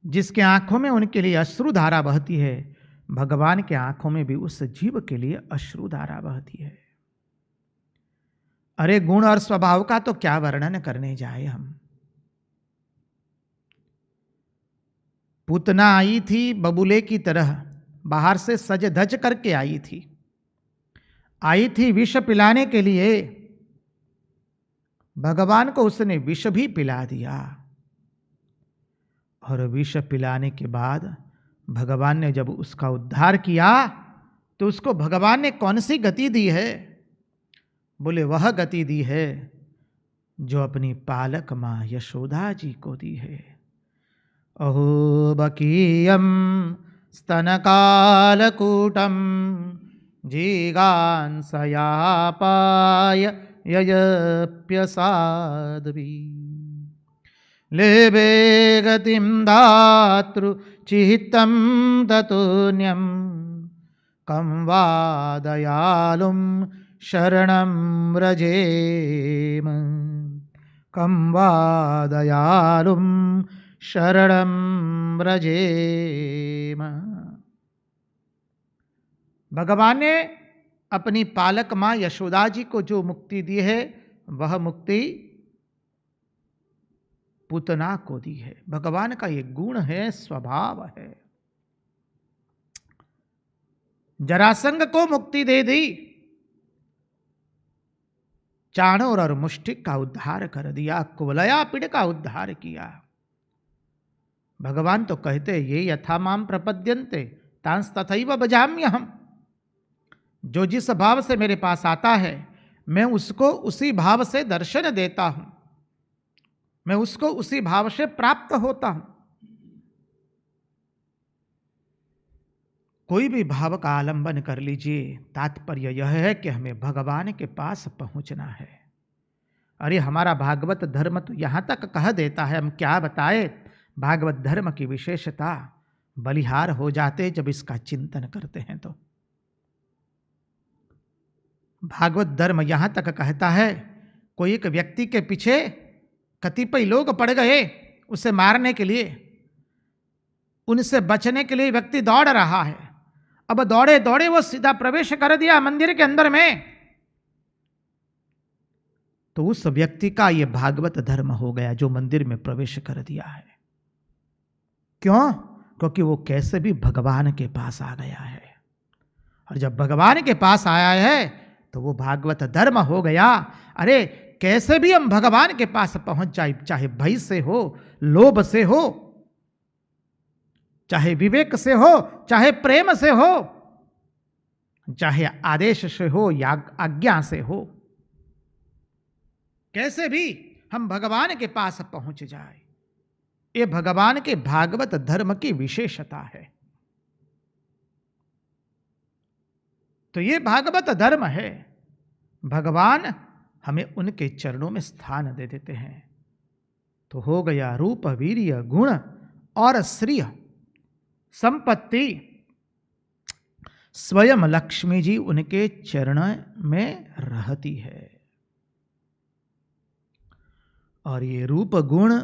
जिसके आंखों में उनके लिए अश्रुधारा बहती है, भगवान के आंखों में भी उस जीव के लिए अश्रुधारा बहती है। अरे गुण और स्वभाव का तो क्या वर्णन करने जाए हम। पूतना आई थी बबूले की तरह, बाहर से सज धज करके आई थी विष पिलाने के लिए। भगवान को उसने विष भी पिला दिया। और विष पिलाने के बाद भगवान ने जब उसका उद्धार किया तो उसको भगवान ने कौन सी गति दी है? बोले वह गति दी है जो अपनी पालक मां यशोदा जी को दी है। अहो बकीयं स्तनकालकूटं जिगांसयापाय ययप्यसाद्वी लेभे गतिं दातृचित्तं ततोऽन्यं कं वा दयालुं शरणं व्रजेम कं वा दयालुं शरणं व्रजेम। भगवान ने अपनी पालक मां यशोदा जी को जो मुक्ति दी है वह मुक्ति पूतना को दी है। भगवान का ये गुण है, स्वभाव है। जरासंध को मुक्ति दे दी, चाणूर और मुष्टिक का उद्धार कर दिया, कुवलयापीड़ का उद्धार किया। भगवान तो कहते ये यथा माम प्रपद्यन्ते तांस तथैव भजाम्यहम्। जो जिस भाव से मेरे पास आता है मैं उसको उसी भाव से दर्शन देता हूं, मैं उसको उसी भाव से प्राप्त होता हूं। कोई भी भाव का आलंबन कर लीजिए, तात्पर्य यह है कि हमें भगवान के पास पहुंचना है। अरे हमारा भागवत धर्म तो यहां तक कह देता है, हम क्या बताए भागवत धर्म की विशेषता। बलिहार हो जाते जब इसका चिंतन करते हैं तो। भागवत धर्म यहां तक कहता है, कोई एक व्यक्ति के पीछे कतिपय लोग पड़ गए उसे मारने के लिए, उनसे बचने के लिए व्यक्ति दौड़ रहा है। अब दौड़े दौड़े वो सीधा प्रवेश कर दिया मंदिर के अंदर में, तो उस व्यक्ति का ये भागवत धर्म हो गया जो मंदिर में प्रवेश कर दिया है। क्यों? क्योंकि वो कैसे भी भगवान के पास आ गया है, और जब भगवान के पास आया है तो वो भागवत धर्म हो गया। अरे कैसे भी हम भगवान के पास पहुंच जाए, चाहे भय से हो, लोभ से हो, चाहे विवेक से हो, चाहे प्रेम से हो, चाहे आदेश से हो या आज्ञा से हो, कैसे भी हम भगवान के पास पहुंच जाए, ये भगवान के भागवत धर्म की विशेषता है। तो ये भागवत धर्म है। भगवान हमें उनके चरणों में स्थान दे देते हैं तो हो गया रूप, वीर्य, गुण और श्रिय संपत्ति। स्वयं लक्ष्मी जी उनके चरण में रहती है। और ये रूप, गुण,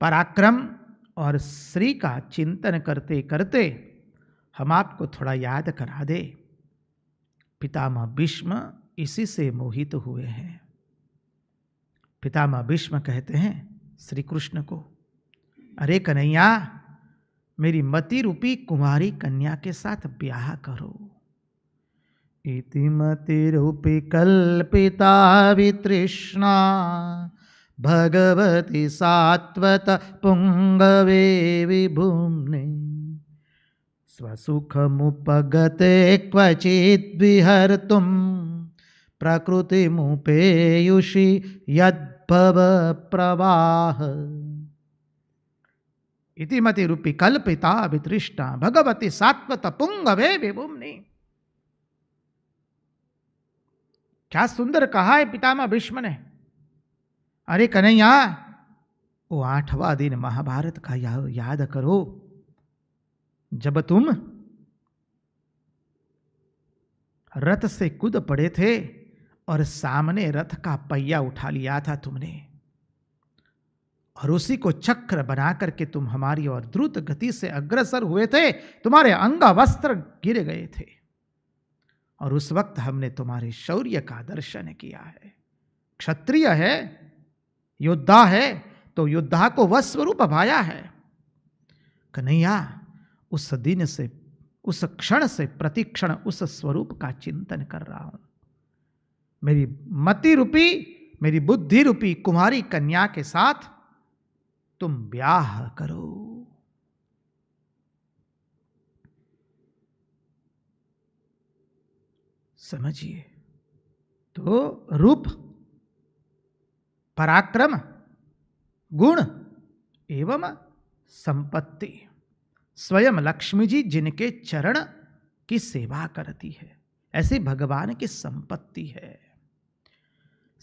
पराक्रम और श्री का चिंतन करते करते हम आपको थोड़ा याद करा दे। पितामह भीष्म इसी से मोहित हुए हैं। पितामह भीष्म कहते हैं श्री कृष्ण को, अरे कन्हैया मेरी मति रूपी कुमारी कन्या के साथ ब्याह करो। इति मति रूपी कल्पिता वितृष्णा भगवती सात्वत पुंगवे विभुम्ने स्वसुखमुपगते क्वचिद् विहर्तुं प्रकृतिमुपेयुषि यद्भव प्रवाह। इतिमति रूपी कल्पिता वितृष्णा भगवती सात्वत पुंगवे विभुम्नि। क्या सुंदर कहा है पितामह भीष्म ने। अरे कन्हैया वो 8वां दिन महाभारत का याद करो, जब तुम रथ से कूद पड़े थे और सामने रथ का पहिया उठा लिया था तुमने, और उसी को चक्र बना करके तुम हमारी ओर द्रुत गति से अग्रसर हुए थे। तुम्हारे अंग वस्त्र गिर गए थे और उस वक्त हमने तुम्हारे शौर्य का दर्शन किया है। क्षत्रिय है, योद्धा है, तो योद्धा को वह स्वरूप भाया है। कन्हैया उस दिन से, उस क्षण से प्रतिक्षण उस स्वरूप का चिंतन कर रहा हूं। मेरी मति रूपी, मेरी बुद्धि रूपी कुमारी कन्या के साथ तुम ब्याह करो। समझिए, तो रूप, पराक्रम, गुण, एवं संपत्ति। स्वयं लक्ष्मी जी जिनके चरण की सेवा करती है, ऐसी भगवान की संपत्ति है।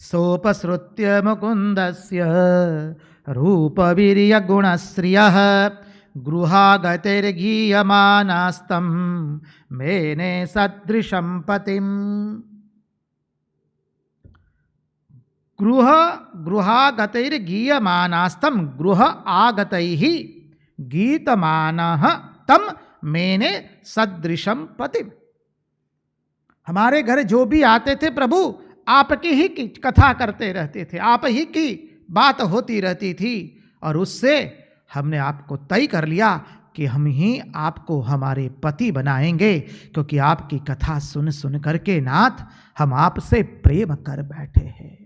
सोपसृत्य मुकुंदस्य रूप वीर्य गुणश्रियः गृहागतिर्गीयमानास्तं मेने सदृशं पतिम्। गृहागतैर्गीयमानास्तं गृह आगतैः गीतमानः तम मेने सदृशं पतिम्। हमारे घर जो भी आते थे प्रभु आपकी ही की कथा करते रहते थे, आप ही की बात होती रहती थी, और उससे हमने आपको तय कर लिया कि हम ही आपको हमारे पति बनाएंगे, क्योंकि आपकी कथा सुन सुन करके नाथ हम आपसे प्रेम कर बैठे हैं।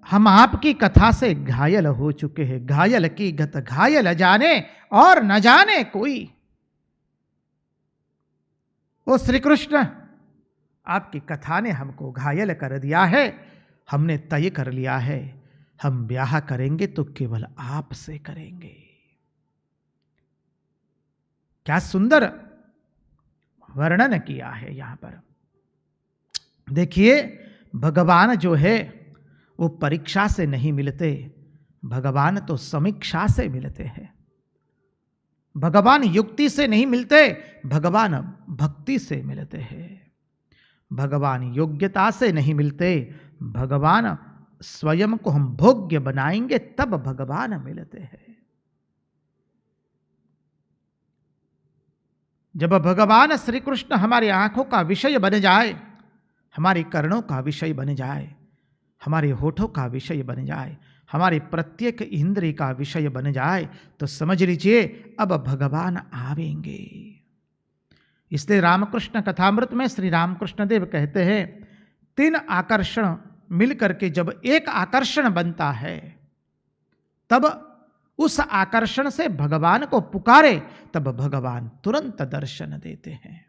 हम आपकी कथा से घायल हो चुके हैं। घायल की गत घायल जाने और न जाने कोई। वो श्री कृष्ण आपकी कथा ने हमको घायल कर दिया है। हमने तय कर लिया है हम ब्याह करेंगे तो केवल आपसे करेंगे। क्या सुंदर वर्णन किया है यहां पर। देखिए भगवान जो है वो परीक्षा से नहीं मिलते, भगवान तो समीक्षा से मिलते हैं। भगवान युक्ति से नहीं मिलते, भगवान भक्ति से मिलते हैं। भगवान योग्यता से नहीं मिलते, भगवान स्वयं को हम भोग्य बनाएंगे तब भगवान मिलते हैं। जब भगवान श्री कृष्ण हमारी आंखों का विषय बन जाए, हमारी कर्णों का विषय बन जाए, हमारे होठों का विषय बन जाए, हमारे प्रत्येक इंद्रिय का विषय बन जाए, तो समझ लीजिए अब भगवान आवेंगे। इसलिए रामकृष्ण कथामृत में श्री रामकृष्ण देव कहते हैं 3 आकर्षण मिलकर के जब एक आकर्षण बनता है, तब उस आकर्षण से भगवान को पुकारे, तब भगवान तुरंत दर्शन देते हैं।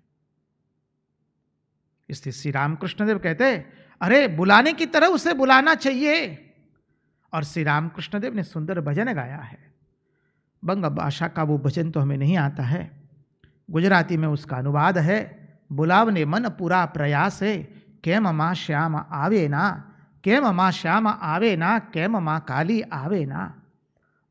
इसलिए श्री रामकृष्ण देव कहते हैं अरे बुलाने की तरह उसे बुलाना चाहिए। और श्री रामकृष्ण देव ने सुंदर भजन गाया है। बंग भाषा का वो भजन तो हमें नहीं आता है, गुजराती में उसका अनुवाद है। बुलावने मन पूरा प्रयास है, केम माँ श्याम आवे ना, केम माँ श्याम आवे ना, केम माँ काली आवे ना।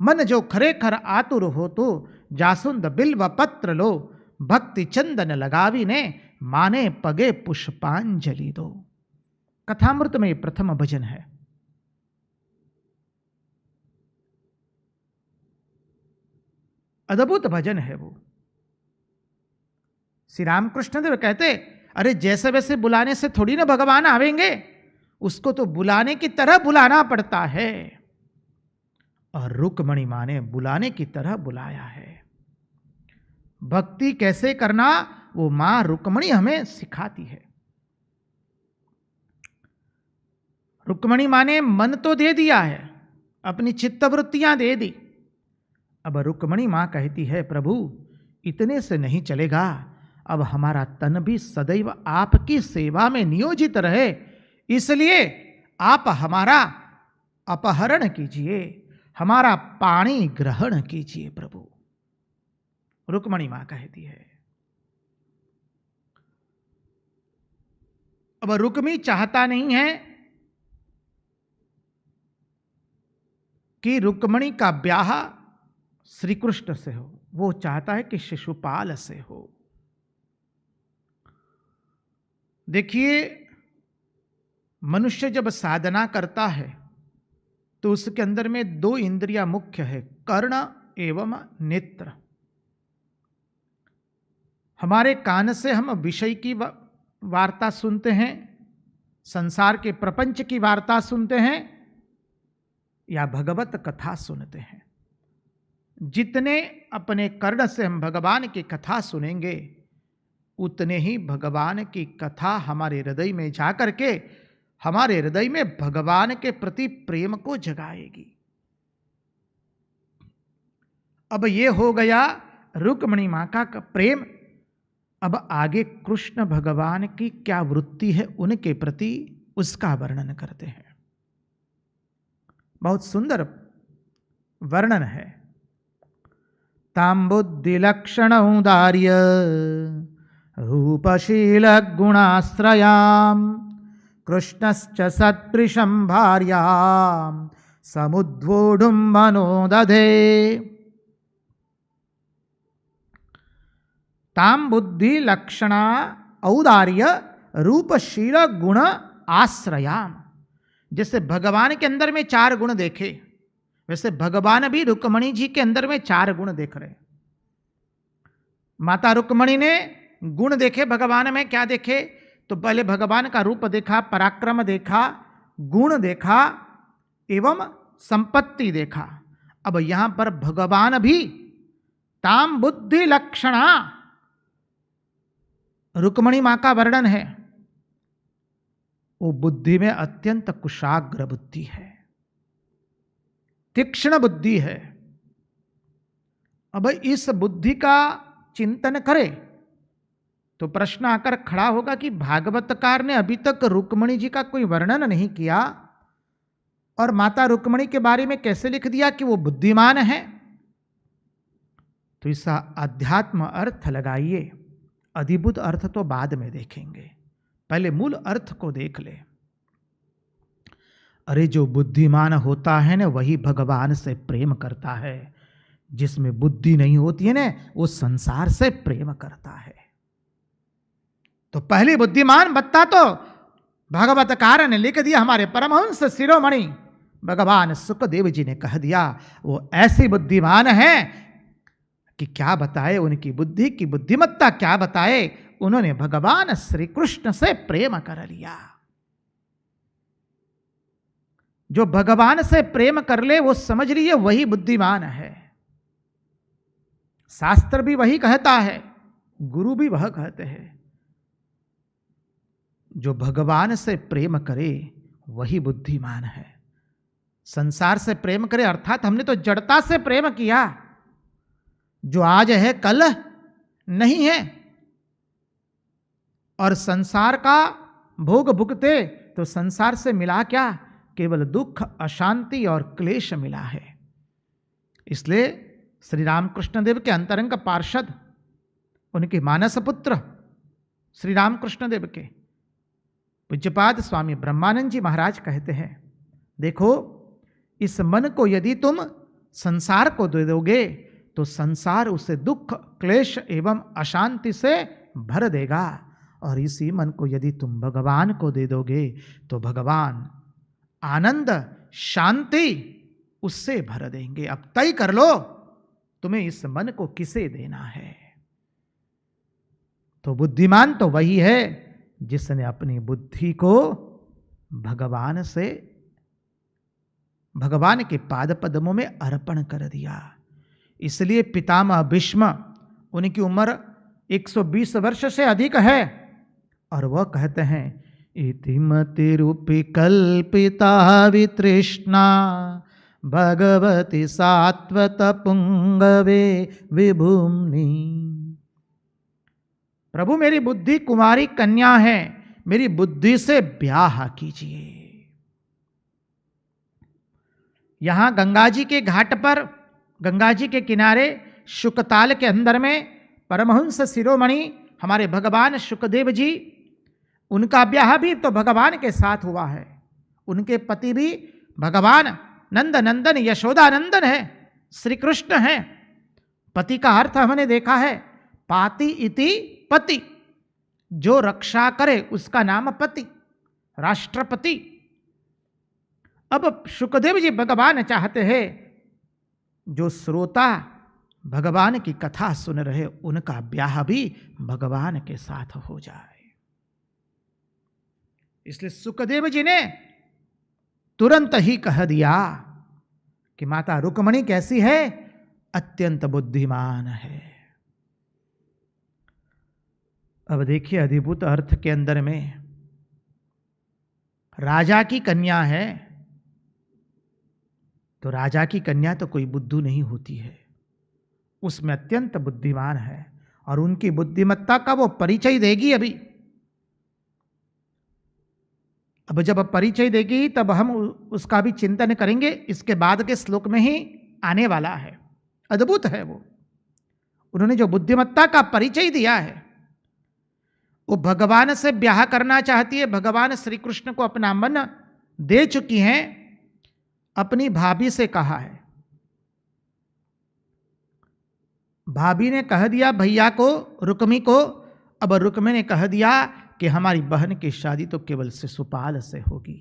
मन जो खरेखर आतुर हो तो जासुंद बिल्व पत्र लो, भक्ति चंदन लगावी ने माने पगे पुष्पांजलि दो। कथामृत में प्रथम भजन है। अद्भुत भजन है वो। श्री रामकृष्ण देव कहते अरे जैसे वैसे बुलाने से थोड़ी ना भगवान आवेंगे, उसको तो बुलाने की तरह बुलाना पड़ता है। और रुक्मणी मां ने बुलाने की तरह बुलाया है। भक्ति कैसे करना वो मां रुक्मणी हमें सिखाती है। रुक्मणी मां ने मन तो दे दिया है, अपनी चित्तवृत्तियां दे दी। अब रुक्मणी मां कहती है प्रभु इतने से नहीं चलेगा, अब हमारा तन भी सदैव आपकी सेवा में नियोजित रहे, इसलिए आप हमारा अपहरण कीजिए, हमारा पाणी ग्रहण कीजिए प्रभु। रुक्मणी मां कहती है। अब रुक्मी चाहता नहीं है कि रुक्मणी का ब्याह श्री कृष्ण से हो, वो चाहता है कि शिशुपाल से हो। देखिए मनुष्य जब साधना करता है तो उसके अंदर में 2 इंद्रियां मुख्य है, कर्ण एवं नेत्र। हमारे कान से हम विषय की वार्ता सुनते हैं, संसार के प्रपंच की वार्ता सुनते हैं, या भगवत कथा सुनते हैं। जितने अपने कर्ण से हम भगवान की कथा सुनेंगे, उतने ही भगवान की कथा हमारे हृदय में जाकर के हमारे हृदय में भगवान के प्रति प्रेम को जगाएगी। अब ये हो गया रुक्मणी मां का प्रेम। अब आगे कृष्ण भगवान की क्या वृत्ति है उनके प्रति, उसका वर्णन करते हैं। बहुत सुंदर वर्णन है। ताम बुद्धि लक्षण औदार्य रूपशील गुणाश्रयाम कृष्णश्च सत्कृशं भार्याम समुद्वोढुं मनोदधे। ताम बुद्धि लक्षणा औदार्य रूपशील गुण आश्रयाम। जैसे भगवान के अंदर में 4 गुण देखे, वैसे भगवान भी रुक्मणी जी के अंदर में 4 गुण देख रहे। माता रुक्मणी ने गुण देखे भगवान में। क्या देखे? तो पहले भगवान का रूप देखा, पराक्रम देखा, गुण देखा एवं संपत्ति देखा। अब यहां पर भगवान भी ताम बुद्धि लक्षणा, रुक्मणी मां का वर्णन है। वो बुद्धि में अत्यंत कुशाग्र बुद्धि है, तीक्ष्ण बुद्धि है। अब इस बुद्धि का चिंतन करे तो प्रश्न आकर खड़ा होगा कि भागवतकार ने अभी तक रुक्मणी जी का कोई वर्णन नहीं किया और माता रुक्मणी के बारे में कैसे लिख दिया कि वो बुद्धिमान है। तो इसका अध्यात्म अर्थ लगाइए, अधिभूत अर्थ तो बाद में देखेंगे, पहले मूल अर्थ को देख ले। अरे जो बुद्धिमान होता है ना वही भगवान से प्रेम करता है, जिसमें बुद्धि नहीं होती है ना वो संसार से प्रेम करता है। तो पहली बुद्धिमान बत्ता तो भागवतकार ने लिख दिया, हमारे परमहंस शिरोमणि भगवान सुखदेव जी ने कह दिया। वो ऐसी बुद्धिमान है कि क्या बताए, उनकी बुद्धि की बुद्धिमत्ता क्या बताए। उन्होंने भगवान श्री कृष्ण से प्रेम कर लिया। जो भगवान से प्रेम कर ले वो समझ लीजिए वही बुद्धिमान है। शास्त्र भी वही कहता है, गुरु भी वह कहते हैं। जो भगवान से प्रेम करे वही बुद्धिमान है। संसार से प्रेम करे अर्थात हमने तो जड़ता से प्रेम किया, जो आज है कल नहीं है, और संसार का भोग भुगते तो संसार से मिला क्या, केवल दुख, अशांति और क्लेश मिला है। इसलिए श्री रामकृष्ण देव के अंतरंग पार्षद, उनके मानस पुत्र श्री रामकृष्ण देव के पूज्यपाद स्वामी ब्रह्मानंद जी महाराज कहते हैं, देखो इस मन को यदि तुम संसार को दे दोगे तो संसार उसे दुख, क्लेश एवं अशांति से भर देगा, और इसी मन को यदि तुम भगवान को दे दोगे तो भगवान आनंद, शांति उससे भर देंगे। अब तय कर लो तुम्हें इस मन को किसे देना है। तो बुद्धिमान तो वही है जिसने अपनी बुद्धि को भगवान से, भगवान के पाद पद्मों में अर्पण कर दिया। इसलिए पितामह भीष्म, उनकी उम्र 120 वर्ष से अधिक है, और वह कहते हैं इतिमतिरूपी कल्पिता वितृष्णा भगवती सात्वत पुंगवे विभूमि। प्रभु मेरी बुद्धि कुमारी कन्या है, मेरी बुद्धि से ब्याह कीजिए। यहां गंगा जी के घाट पर, गंगा जी के किनारे शुकताल के अंदर में परमहंस शिरोमणि हमारे भगवान शुकदेव जी, उनका ब्याह भी तो भगवान के साथ हुआ है। उनके पति भी भगवान नंद नंदन यशोदानंदन है, श्री कृष्ण है। पति का अर्थ हमने देखा है पाति इति पति, जो रक्षा करे उसका नाम पति, राष्ट्रपति। अब शुकदेव जी भगवान चाहते हैं जो श्रोता भगवान की कथा सुन रहे उनका ब्याह भी भगवान के साथ हो जाए। इसलिए सुखदेव जी ने तुरंत ही कह दिया कि माता रुक्मणी कैसी है, अत्यंत बुद्धिमान है। अब देखिए अधिभूत अर्थ के अंदर में राजा की कन्या है, तो राजा की कन्या तो कोई बुद्धू नहीं होती है, उसमें अत्यंत बुद्धिमान है, और उनकी बुद्धिमत्ता का वो परिचय देगी। अभी अब जब परिचय देगी तब हम उसका भी चिंतन करेंगे, इसके बाद के श्लोक में ही आने वाला है। अद्भुत है वो, उन्होंने जो बुद्धिमत्ता का परिचय दिया है। वो भगवान से ब्याह करना चाहती है, भगवान श्री कृष्ण को अपना मन दे चुकी हैं, अपनी भाभी से कहा है। भाभी ने कह दिया भैया को, रुक्मी को, अब रुक्मी ने कह दिया कि हमारी बहन की शादी तो केवल शिशुपाल से होगी,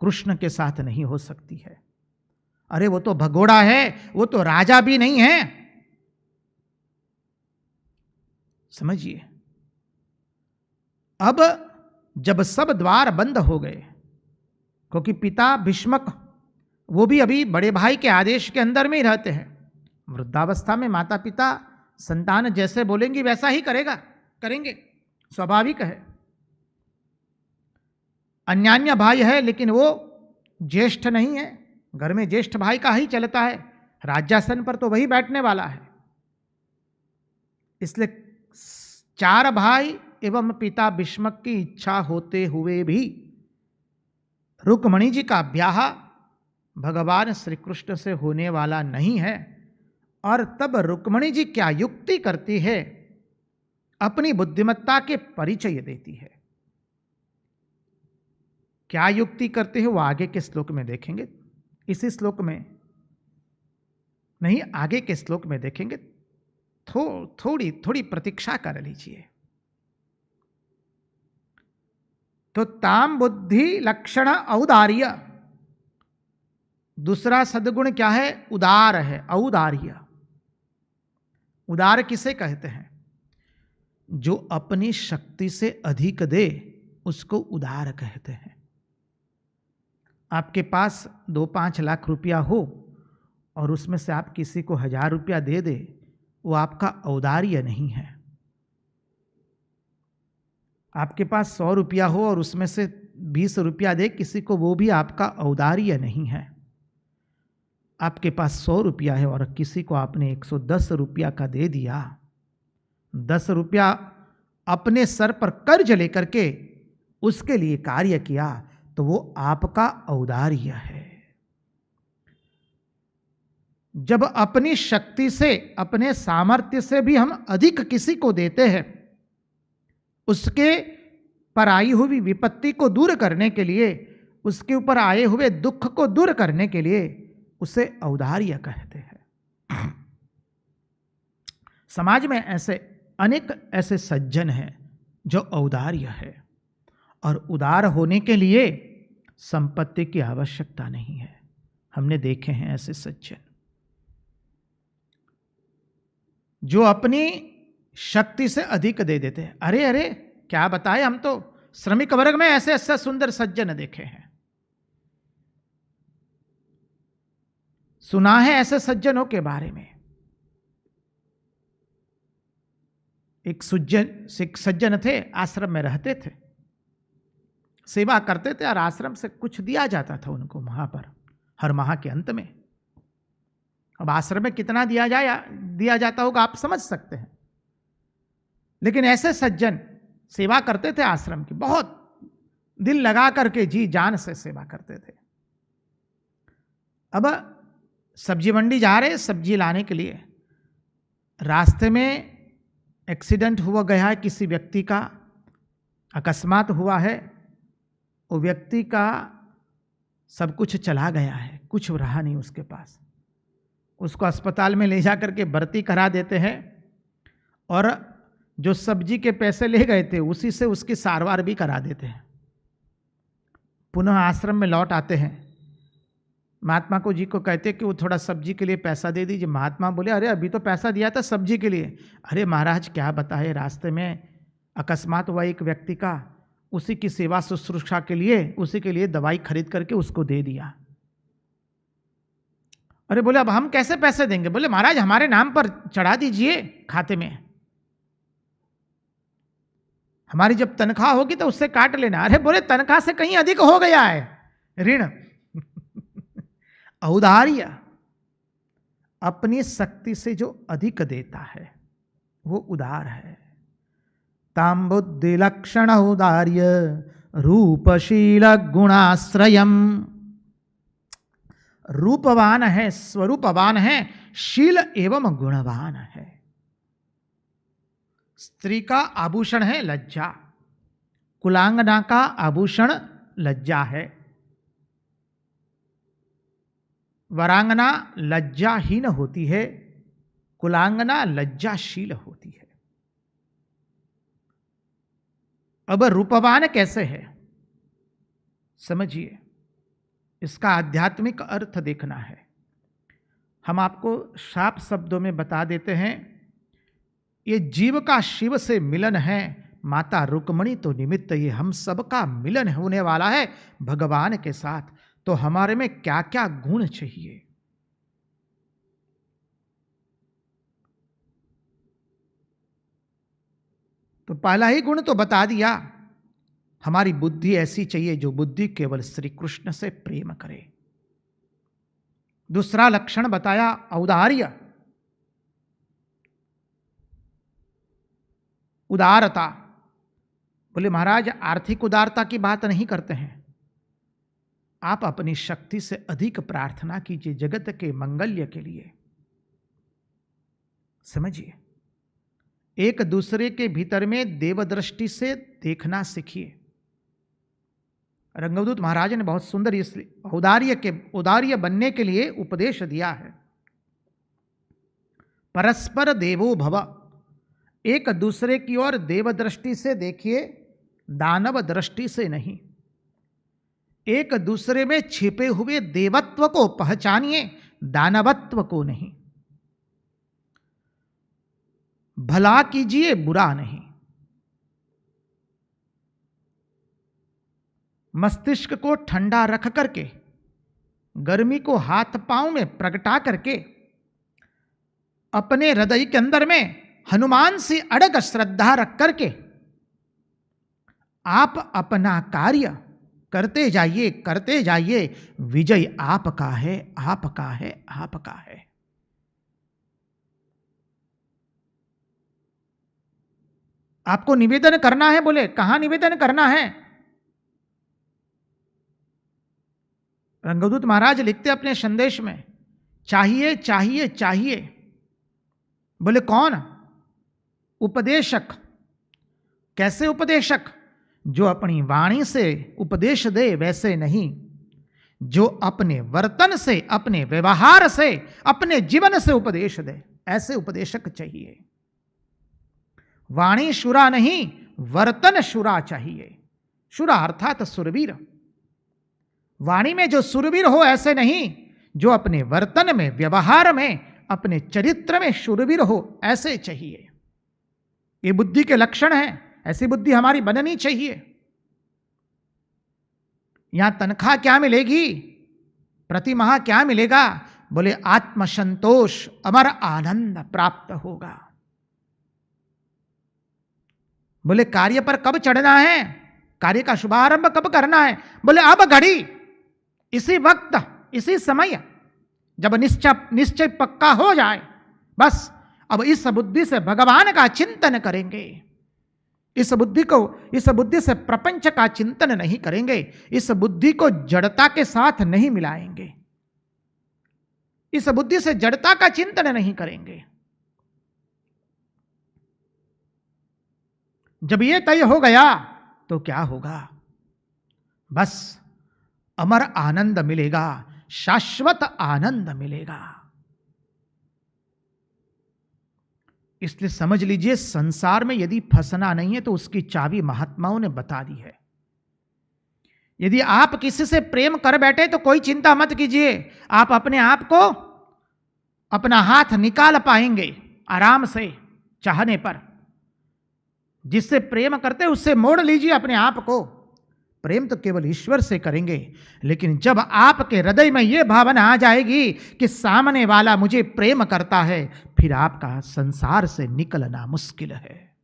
कृष्ण के साथ नहीं हो सकती है। अरे वो तो भगोड़ा है, वो तो राजा भी नहीं है, समझिए। अब जब सब द्वार बंद हो गए, क्योंकि पिता भीष्मक वो भी अभी बड़े भाई के आदेश के अंदर में ही रहते हैं। वृद्धावस्था में माता पिता संतान जैसे बोलेंगी वैसा ही करेंगे, स्वाभाविक है। अन्यान्य भाई है लेकिन वो ज्येष्ठ नहीं है, घर में ज्येष्ठ भाई का ही चलता है, राज्यासन पर तो वही बैठने वाला है। इसलिए 4 भाई एवं पिता भीष्मक की इच्छा होते हुए भी रुक्मिणी जी का ब्याह भगवान श्री कृष्ण से होने वाला नहीं है। और तब रुक्मिणी जी क्या युक्ति करती है, अपनी बुद्धिमत्ता के परिचय देती है। क्या युक्ति करते हैं वो आगे के श्लोक में देखेंगे, इसी श्लोक में नहीं, आगे के श्लोक में देखेंगे। थोड़ी प्रतीक्षा कर लीजिए। तो ताम बुद्धि लक्षण औदार्य, दूसरा सद्गुण क्या है, उदार है, औदार्य। उदार किसे कहते हैं, जो अपनी शक्ति से अधिक दे उसको उदार कहते हैं। आपके पास 2-5 लाख रुपया हो और उसमें से आप किसी को 1000 रुपया दे दे, वो आपका औदार्य नहीं है। आपके पास 100 रुपया हो और उसमें से 20 रुपया दे किसी को, वो भी आपका औदार्य नहीं है। आपके पास 100 रुपया है और किसी को आपने 110 रुपया का दे दिया, 10 रुपया अपने सर पर कर्ज लेकर के उसके लिए कार्य किया, तो वो आपका औदार्य है। जब अपनी शक्ति से, अपने सामर्थ्य से भी हम अधिक किसी को देते हैं, उसके पर आई हुई विपत्ति को दूर करने के लिए, उसके ऊपर आए हुए दुख को दूर करने के लिए, उसे औदार्य कहते हैं। समाज में ऐसे अनेक ऐसे सज्जन हैं जो औदार्य है, और उदार होने के लिए संपत्ति की आवश्यकता नहीं है। हमने देखे हैं ऐसे सज्जन जो अपनी शक्ति से अधिक दे देते हैं। अरे अरे क्या बताए, हम तो श्रमिक वर्ग में ऐसे ऐसे सुंदर सज्जन देखे हैं, सुना है ऐसे सज्जनों के बारे में। एक सज्जन थे, आश्रम में रहते थे, सेवा करते थे और आश्रम से कुछ दिया जाता था उनको वहां पर हर माह के अंत में। अब आश्रम में कितना दिया जाता होगा आप समझ सकते हैं, लेकिन ऐसे सज्जन सेवा करते थे आश्रम की, बहुत दिल लगा करके जी जान से सेवा करते थे। अब सब्जी मंडी जा रहे, सब्जी लाने के लिए, रास्ते में एक्सीडेंट हुआ गया है किसी व्यक्ति का, अकस्मात हुआ है, वो व्यक्ति का सब कुछ चला गया है, कुछ रहा नहीं उसके पास। उसको अस्पताल में ले जा करके भर्ती करा देते हैं, और जो सब्जी के पैसे ले गए थे उसी से उसकी सारवार भी करा देते हैं। पुनः आश्रम में लौट आते हैं, महात्मा को जी को कहते कि वो थोड़ा सब्जी के लिए पैसा दे दीजिए। महात्मा बोले अरे अभी तो पैसा दिया था सब्जी के लिए। अरे महाराज क्या बताए, रास्ते में अकस्मात हुआ एक व्यक्ति का, उसी की सेवा शुश्रूषा के लिए, उसी के लिए दवाई खरीद करके उसको दे दिया। अरे बोले अब हम कैसे पैसे देंगे? बोले महाराज हमारे नाम पर चढ़ा दीजिए खाते में, हमारी जब तनख्वाह होगी तो उससे काट लेना। अरे बोले तनख्वाह से कहीं अधिक हो गया है ऋण। औदार्य, अपनी शक्ति से जो अधिक देता है वो उदार है। ताम बुद्धि लक्षण औदार्य रूपशील गुणाश्रयम। रूपवान है, स्वरूपवान है, शील एवं गुणवान है। स्त्री का आभूषण है लज्जा, कुलांगना का आभूषण लज्जा है। वरांगना लज्जाहीन होती है, कुलांगना लज्जाशील होती है। अब रूपवान कैसे है समझिए, इसका आध्यात्मिक अर्थ देखना है। हम आपको साफ शब्दों में बता देते हैं, ये जीव का शिव से मिलन है, माता रुक्मणी तो निमित्त, ये हम सबका मिलन होने वाला है भगवान के साथ। तो हमारे में क्या क्या गुण चाहिए? तो पहला ही गुण तो बता दिया, हमारी बुद्धि ऐसी चाहिए जो बुद्धि केवल श्री कृष्ण से प्रेम करे। दूसरा लक्षण बताया औदार्य, उदारता। बोले महाराज आर्थिक उदारता की बात नहीं करते हैं, आप अपनी शक्ति से अधिक प्रार्थना कीजिए जगत के मंगल्य के लिए। समझिए, एक दूसरे के भीतर में देवदृष्टि से देखना सीखिए। रंगवदूत महाराज ने बहुत सुंदर इस औदार्य बनने के लिए उपदेश दिया है। परस्पर देवो भव, एक दूसरे की ओर देवदृष्टि से देखिए, दानव दृष्टि से नहीं। एक दूसरे में छिपे हुए देवत्व को पहचानिए, दानवत्व को नहीं। भला कीजिए, बुरा नहीं। मस्तिष्क को ठंडा रख करके, गर्मी को हाथ पांव में प्रगटा करके, अपने हृदय के अंदर में हनुमान से अड़ग श्रद्धा रख करके आप अपना कार्य करते जाइए। विजय आपका है, आपका है, आपका है। आपको निवेदन करना है। बोले कहां निवेदन करना है? रंगदूत महाराज लिखते अपने संदेश में, चाहिए चाहिए चाहिए। बोले कौन? उपदेशक। कैसे उपदेशक? जो अपनी वाणी से उपदेश दे वैसे नहीं, जो अपने वर्तन से, अपने व्यवहार से, अपने जीवन से उपदेश दे, ऐसे उपदेशक चाहिए। वाणी शुरा नहीं, वर्तन शुरा चाहिए। शुरा अर्थात सुरवीर। वाणी में जो सुरवीर हो ऐसे नहीं, जो अपने वर्तन में, व्यवहार में, अपने चरित्र में शूरवीर हो, ऐसे चाहिए। ये बुद्धि के लक्षण हैं। ऐसी बुद्धि हमारी बननी चाहिए। यहां तनख्वाह क्या मिलेगी, प्रति माह क्या मिलेगा? बोले आत्मसंतोष, अमर आनंद प्राप्त होगा। बोले कार्य पर कब चढ़ना है, कार्य का शुभारंभ कब करना है? बोले अब घड़ी, इसी वक्त, इसी समय, जब निश्चय पक्का हो जाए, बस अब इस बुद्धि से भगवान का चिंतन करेंगे। इस बुद्धि से प्रपंच का चिंतन नहीं करेंगे। इस बुद्धि को जड़ता के साथ नहीं मिलाएंगे। इस बुद्धि से जड़ता का चिंतन नहीं करेंगे। जब यह तय हो गया तो क्या होगा? बस अमर आनंद मिलेगा, शाश्वत आनंद मिलेगा। इसलिए समझ लीजिए, संसार में यदि फंसना नहीं है तो उसकी चाबी महात्माओं ने बता दी है। यदि आप किसी से प्रेम कर बैठे तो कोई चिंता मत कीजिए, आप अपने आप को, अपना हाथ निकाल पाएंगे आराम से, चाहने पर। जिससे प्रेम करते उससे मोड़ लीजिए अपने आप को। प्रेम तो केवल ईश्वर से करेंगे, लेकिन जब आपके हृदय में यह भावना आ जाएगी कि सामने वाला मुझे प्रेम करता है, फिर आपका संसार से निकलना मुश्किल है।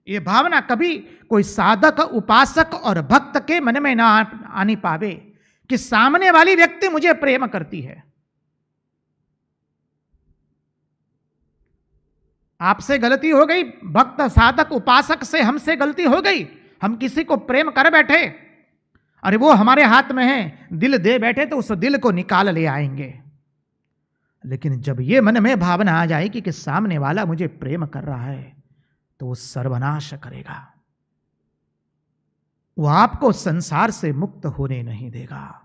यह भावना कभी कोई साधक, उपासक और भक्त के मन में ना आनी पावे कि सामने वाली व्यक्ति मुझे प्रेम करती है। आपसे गलती हो गई, भक्त, साधक, उपासक से हमसे गलती हो गई, हम किसी को प्रेम कर बैठे, अरे वो हमारे हाथ में है, दिल दे बैठे तो उस दिल को निकाल ले आएंगे। लेकिन जब ये मन में भावना आ जाएगी कि सामने वाला मुझे प्रेम कर रहा है, तो वो सर्वनाश करेगा, वो आपको संसार से मुक्त होने नहीं देगा।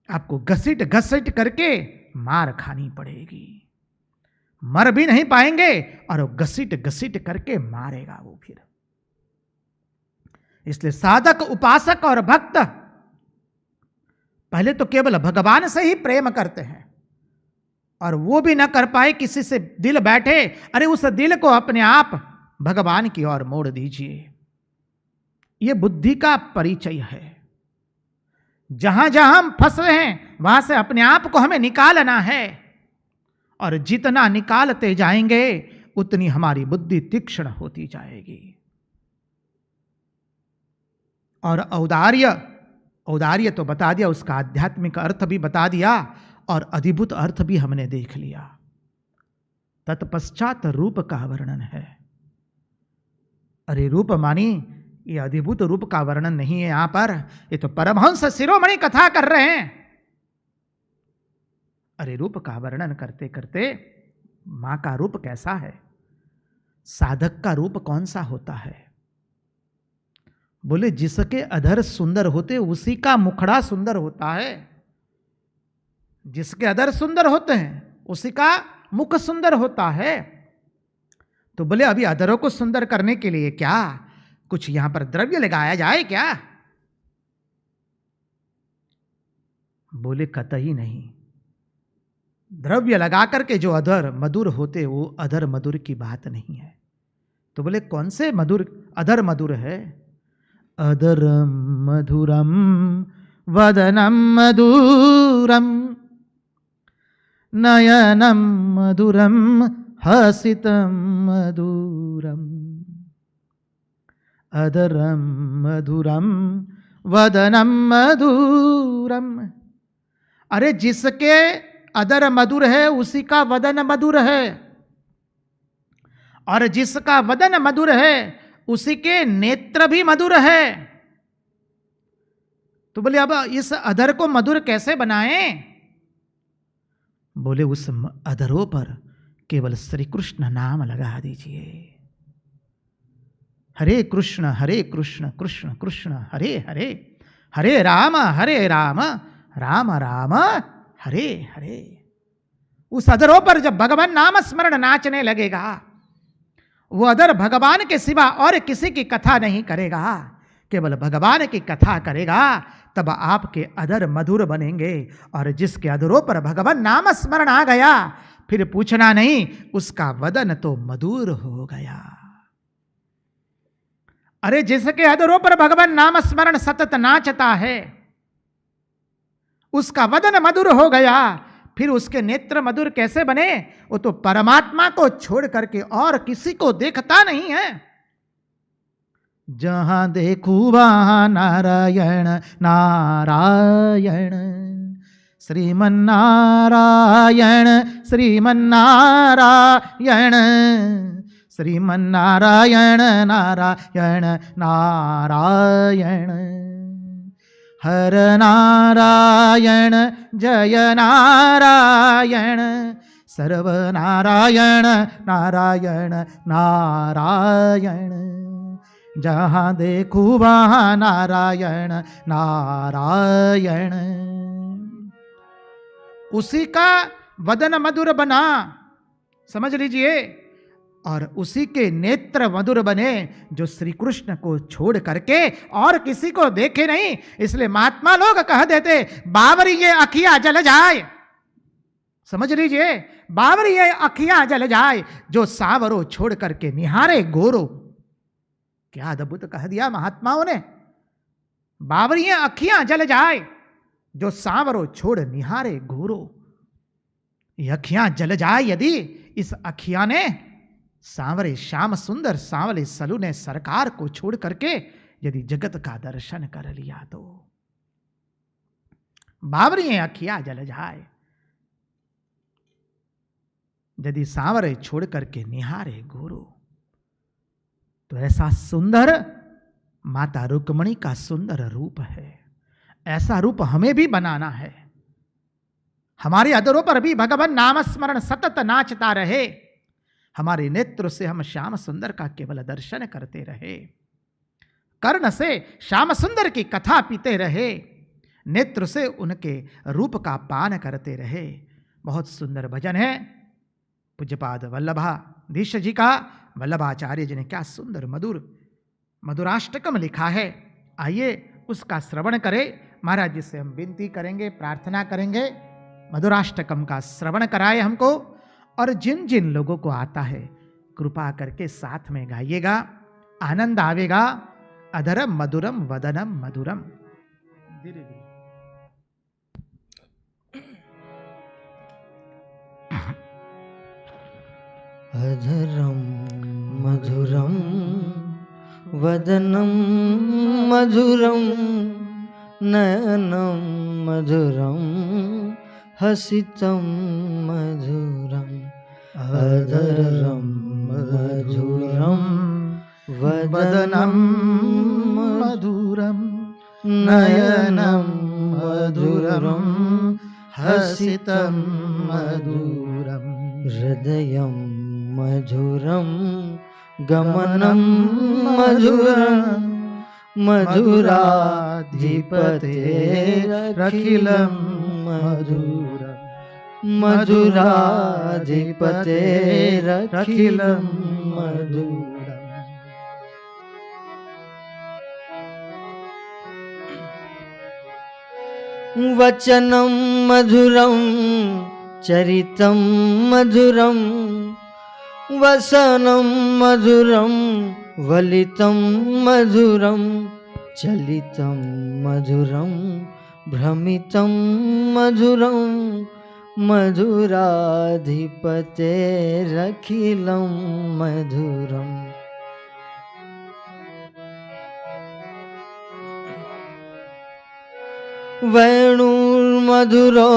आपको घसीट घसीट करके मार खानी पड़ेगी, मर भी नहीं पाएंगे और घसीट घसीट करके मारेगा वो फिर। इसलिए साधक, उपासक और भक्त पहले तो केवल भगवान से ही प्रेम करते हैं, और वो भी ना कर पाए किसी से दिल बैठे, अरे उस दिल को अपने आप भगवान की ओर मोड़ दीजिए। ये बुद्धि का परिचय है। जहां जहां हम फंस रहे हैं वहां से अपने आप को हमें निकालना है, और जितना निकालते जाएंगे उतनी हमारी बुद्धि तीक्ष्ण होती जाएगी। और औदार्य, औदार्य तो बता दिया, उसका आध्यात्मिक अर्थ भी बता दिया, और अधिभूत अर्थ भी हमने देख लिया। तत्पश्चात रूप का वर्णन है। अरे रूप मानी ये अधिभूत रूप का वर्णन नहीं है यहां पर, ये तो परमहंस शिरोमणि कथा कर रहे हैं। अरे रूप का वर्णन करते करते मां का रूप कैसा है, साधक का रूप कौन सा होता है? बोले जिसके अधर सुंदर होते उसी का मुखड़ा सुंदर होता है। जिसके अधर सुंदर होते हैं उसी का मुख सुंदर होता है। तो बोले अभी अधरों को सुंदर करने के लिए क्या कुछ यहां पर द्रव्य लगाया जाए क्या? बोले कतई नहीं। द्रव्य लगा करके जो अधर मधुर होते वो अधर मधुर की बात नहीं है। तो बोले कौन से मधुर अधर मधुर है? अधरम मधुरम वदनम मधुरम नयनम मधुरम हसितम मधुरम। अधरम मधुरम वदनम मधुरम। अरे जिसके अधर मधुर है उसी का वदन मधुर है, और जिसका वदन मधुर है उसी के नेत्र भी मधुर है। तो बोले अब इस अधर को मधुर कैसे बनाएं? बोले उस अधरों पर केवल श्री कृष्ण नाम लगा दीजिए। हरे कृष्ण कृष्ण कृष्ण हरे हरे, हरे राम राम राम हरे हरे। उस अधरों पर जब भगवान नाम स्मरण नाचने लगेगा, वो अधर भगवान के सिवा और किसी की कथा नहीं करेगा, केवल भगवान की कथा करेगा। तब आपके अधर मधुर बनेंगे, और जिसके अधरों पर भगवान नाम स्मरण आ गया फिर पूछना नहीं, उसका वदन तो मधुर हो गया। अरे जिसके अधरों पर भगवान नाम स्मरण सतत नाचता है उसका वदन मधुर हो गया, फिर उसके नेत्र मधुर कैसे बने? वो तो परमात्मा को छोड़ करके और किसी को देखता नहीं है। जहां देखूं वहां नारायण नारायण, श्रीमन्नारायण श्रीमन्नारायण, श्रीमन्नारायण नारायण नारायण। हर नारायण जय नारायण, सर्व नारायण नारायण नारायण। जहां देखूं वहां नारायण नारायण। उसी का वदन मधुर बना, समझ लीजिए, और उसी के नेत्र मधुर बने जो श्री कृष्ण को छोड़ करके और किसी को देखे नहीं। इसलिए महात्मा लोग कह देते बावरी ये अखियां जल जाए, समझ लीजिए, बावरी ये अखियां जल जाए जो सांवरो छोड़ करके निहारे गोरो। क्या अद्भुत कह दिया महात्माओं ने। बावरी ये अखियां जल जाए जो सांवरो छोड़ निहारे गोरो। ये अखियां जल जाए यदि इस अखियां ने सांवरे श्याम सुंदर सांवले सलूने सरकार को छोड़ करके यदि जगत का दर्शन कर लिया तो बावरी अखियां जल जाए यदि सांवरे छोड़ करके निहारे गोरो। तो ऐसा सुंदर माता रुक्मिणी का सुंदर रूप है। ऐसा रूप हमें भी बनाना है। हमारे अधरों पर भी भगवान नाम स्मरण सतत नाचता रहे। हमारे नेत्र से हम श्याम सुंदर का केवल दर्शन करते रहे, कर्ण से श्याम सुंदर की कथा पीते रहे, नेत्र से उनके रूप का पान करते रहे। बहुत सुंदर भजन है पूज्यपाद वल्लभाधीश जी का। वल्लभाचार्य जी ने क्या सुंदर मधुराष्टकम लिखा है। आइए उसका श्रवण करें। महाराज जी से हम विनती करेंगे, प्रार्थना करेंगे, मधुराष्टकम का श्रवण कराए हमको। और जिन जिन लोगों को आता है कृपा करके साथ में गाइएगा, आनंद आवेगा। अधरम मधुरम वदनम मधुरम। धीरे धीरे अधरम मधुरम वदनम मधुरम नयनम मधुरम हसितम मधुरम। अधरम मधुरम वदनम मधुरम नयनम मधुरम हसितम मधुरम। हृदयं मधुरं गमनं मधुरं मधुराधिपतेरखिलं मधुरं मधुराधिपतेरखिलं मधुरम्। वचनं मधुरं चरितं मधुरं वसनं मधुरं वलितं मधुरं चलितं मधुरं भ्रमितं मधुरं मधुराधिपतेरखिलं मधुरम्। वेणुर्मधुरो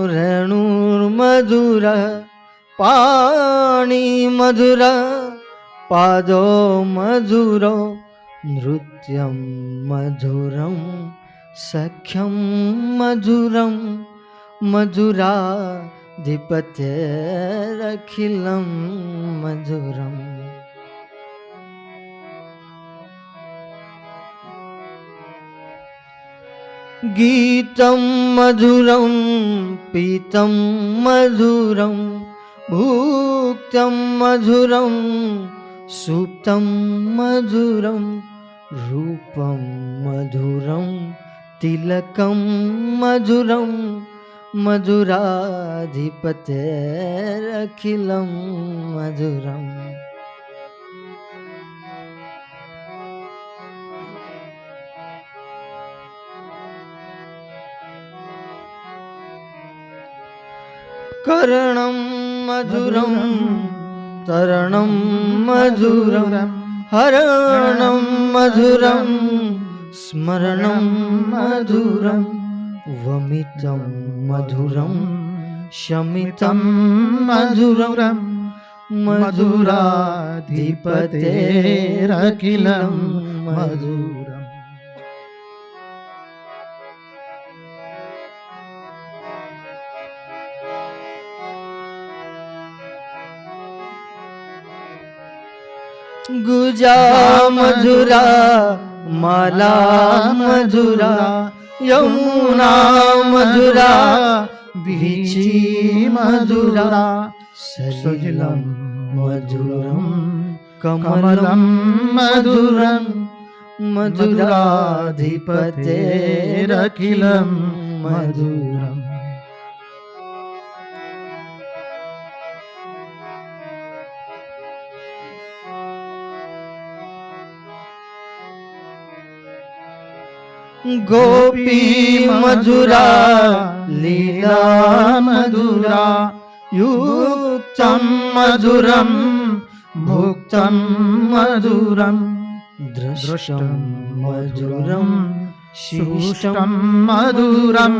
रेणुर्मधुरः पाणिमधुरः पादो मधुरो नृत्यं मधुरं सख्यं मधुरं मधुराधिपतेरखिलं मधुरम्। गीतं मधुरं पीतं मधुरं भुक्तं मधुरं सुप्तं मधुरं रूपं मधुरं तिलकं मधुरं मधुराधिपतेरखिलं मधुरम्। कर्णं मधुरं तरणं मधुरं हरणं मधुरं स्मरणं मधुरं वमितं मधुरं शमितं मधुरं मधुराधिपतेरखिलं मधुरम्। गुजा मधुरा माला मधुरा यमुना मधुरा वीची मधुरा सलिलं मधुरं कमलं मधुरं मधुराधिपतेरखिलं मधुरम्। गोपी मधुरा लीला मधुरा युक्तं मधुरं भुक्तं मधुरं दृष्टं मधुरं शिष्टं मधुरं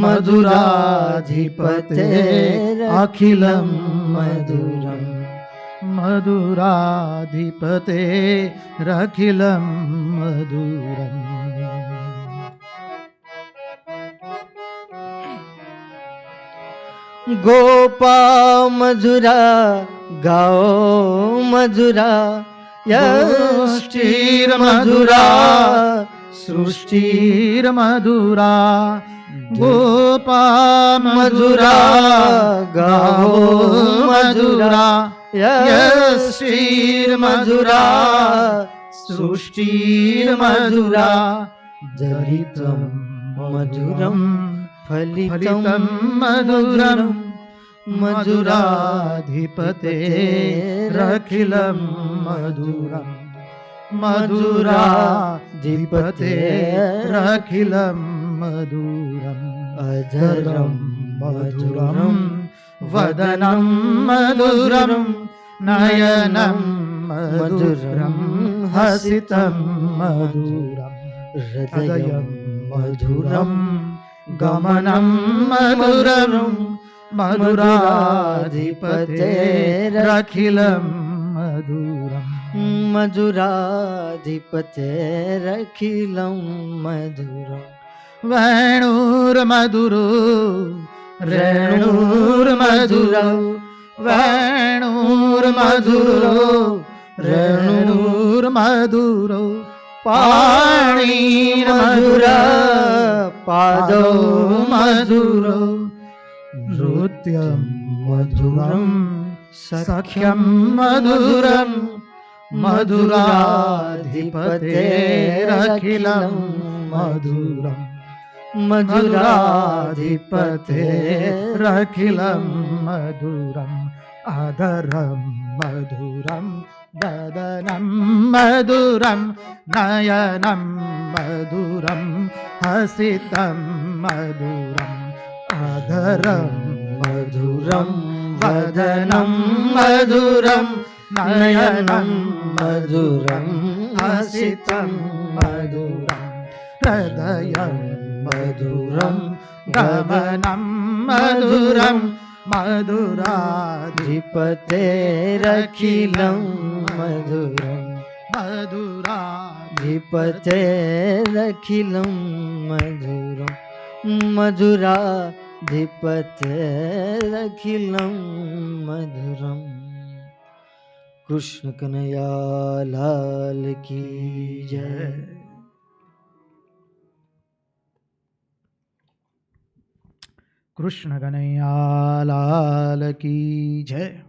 मधुराधिपतेरखिलं मधुरम्। मधुराधिपतेरखिलं मधुरम् गोपा मधुरा गाओ मधुरा यष्टिर्मधुरा सृष्टिर्मधुरा गोपा मधुरा गाओ मधुरा यष्टिर्मधुरा सृष्टिर्मधुरा दलितं मधुरं फलितं मधुरं मधुराधिपतेरखिलं मधुरम् मधुराधिपतेरखिलं मधुरम् अधरं मधुरं वदनं मधुरं नयनं मधुरं हसितं मधुरं हृदयं मधुरं गमनं मधुरं मधुराधिपतेरखिलं मधुरम् मधुराधिपतेरखिलं मधुरम् वेणुर्मधुरो रेणुर्मधुरो वेणुर्मधुरो रेणुर्मधुरो पाणिर्मधुरा पादौ मधुरो नृत्यं मधुरं सख्यं मधुरं मधुराधिपतेरखिलं मधुरं मधुराधिपतेरखिलं मधुरम् अधरं मधुरं ददनं मधुरं नयनं मधुरं हसितं मधुरम् अधरं मधुरं वदनं मधुरं नयनं मधुरं हसितं मधुरं हृदयं मधुरं गमनं मधुरं मधुराधिपतेरखिलं मधुरं मधुराधिपतेरखिलं मधुरं मधुराधिपतेरखिलं मधुरम् कृष्ण कन्हैया लाल की जय। कृष्ण कन्हैया लाल की जय।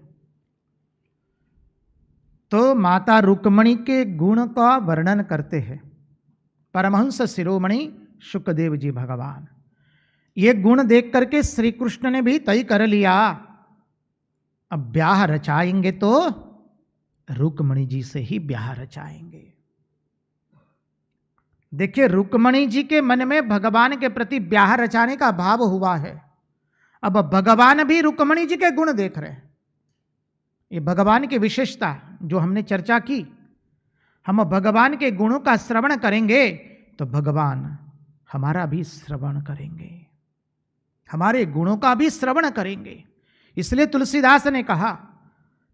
तो माता रुक्मणी के गुण का वर्णन करते हैं परमहंस शिरोमणि शुकदेव जी भगवान। ये गुण देख करके श्री कृष्ण ने भी तय कर लिया, अब ब्याह रचाएंगे तो रुक्मणी जी से ही ब्याह रचाएंगे। देखिए, रुक्मणी जी के मन में भगवान के प्रति ब्याह रचाने का भाव हुआ है। अब भगवान भी रुक्मणी जी के गुण देख रहे हैं। ये भगवान की विशेषता जो हमने चर्चा की, हम भगवान के गुणों का श्रवण करेंगे तो भगवान हमारा भी श्रवण करेंगे, हमारे गुणों का भी श्रवण करेंगे। इसलिए तुलसीदास ने कहा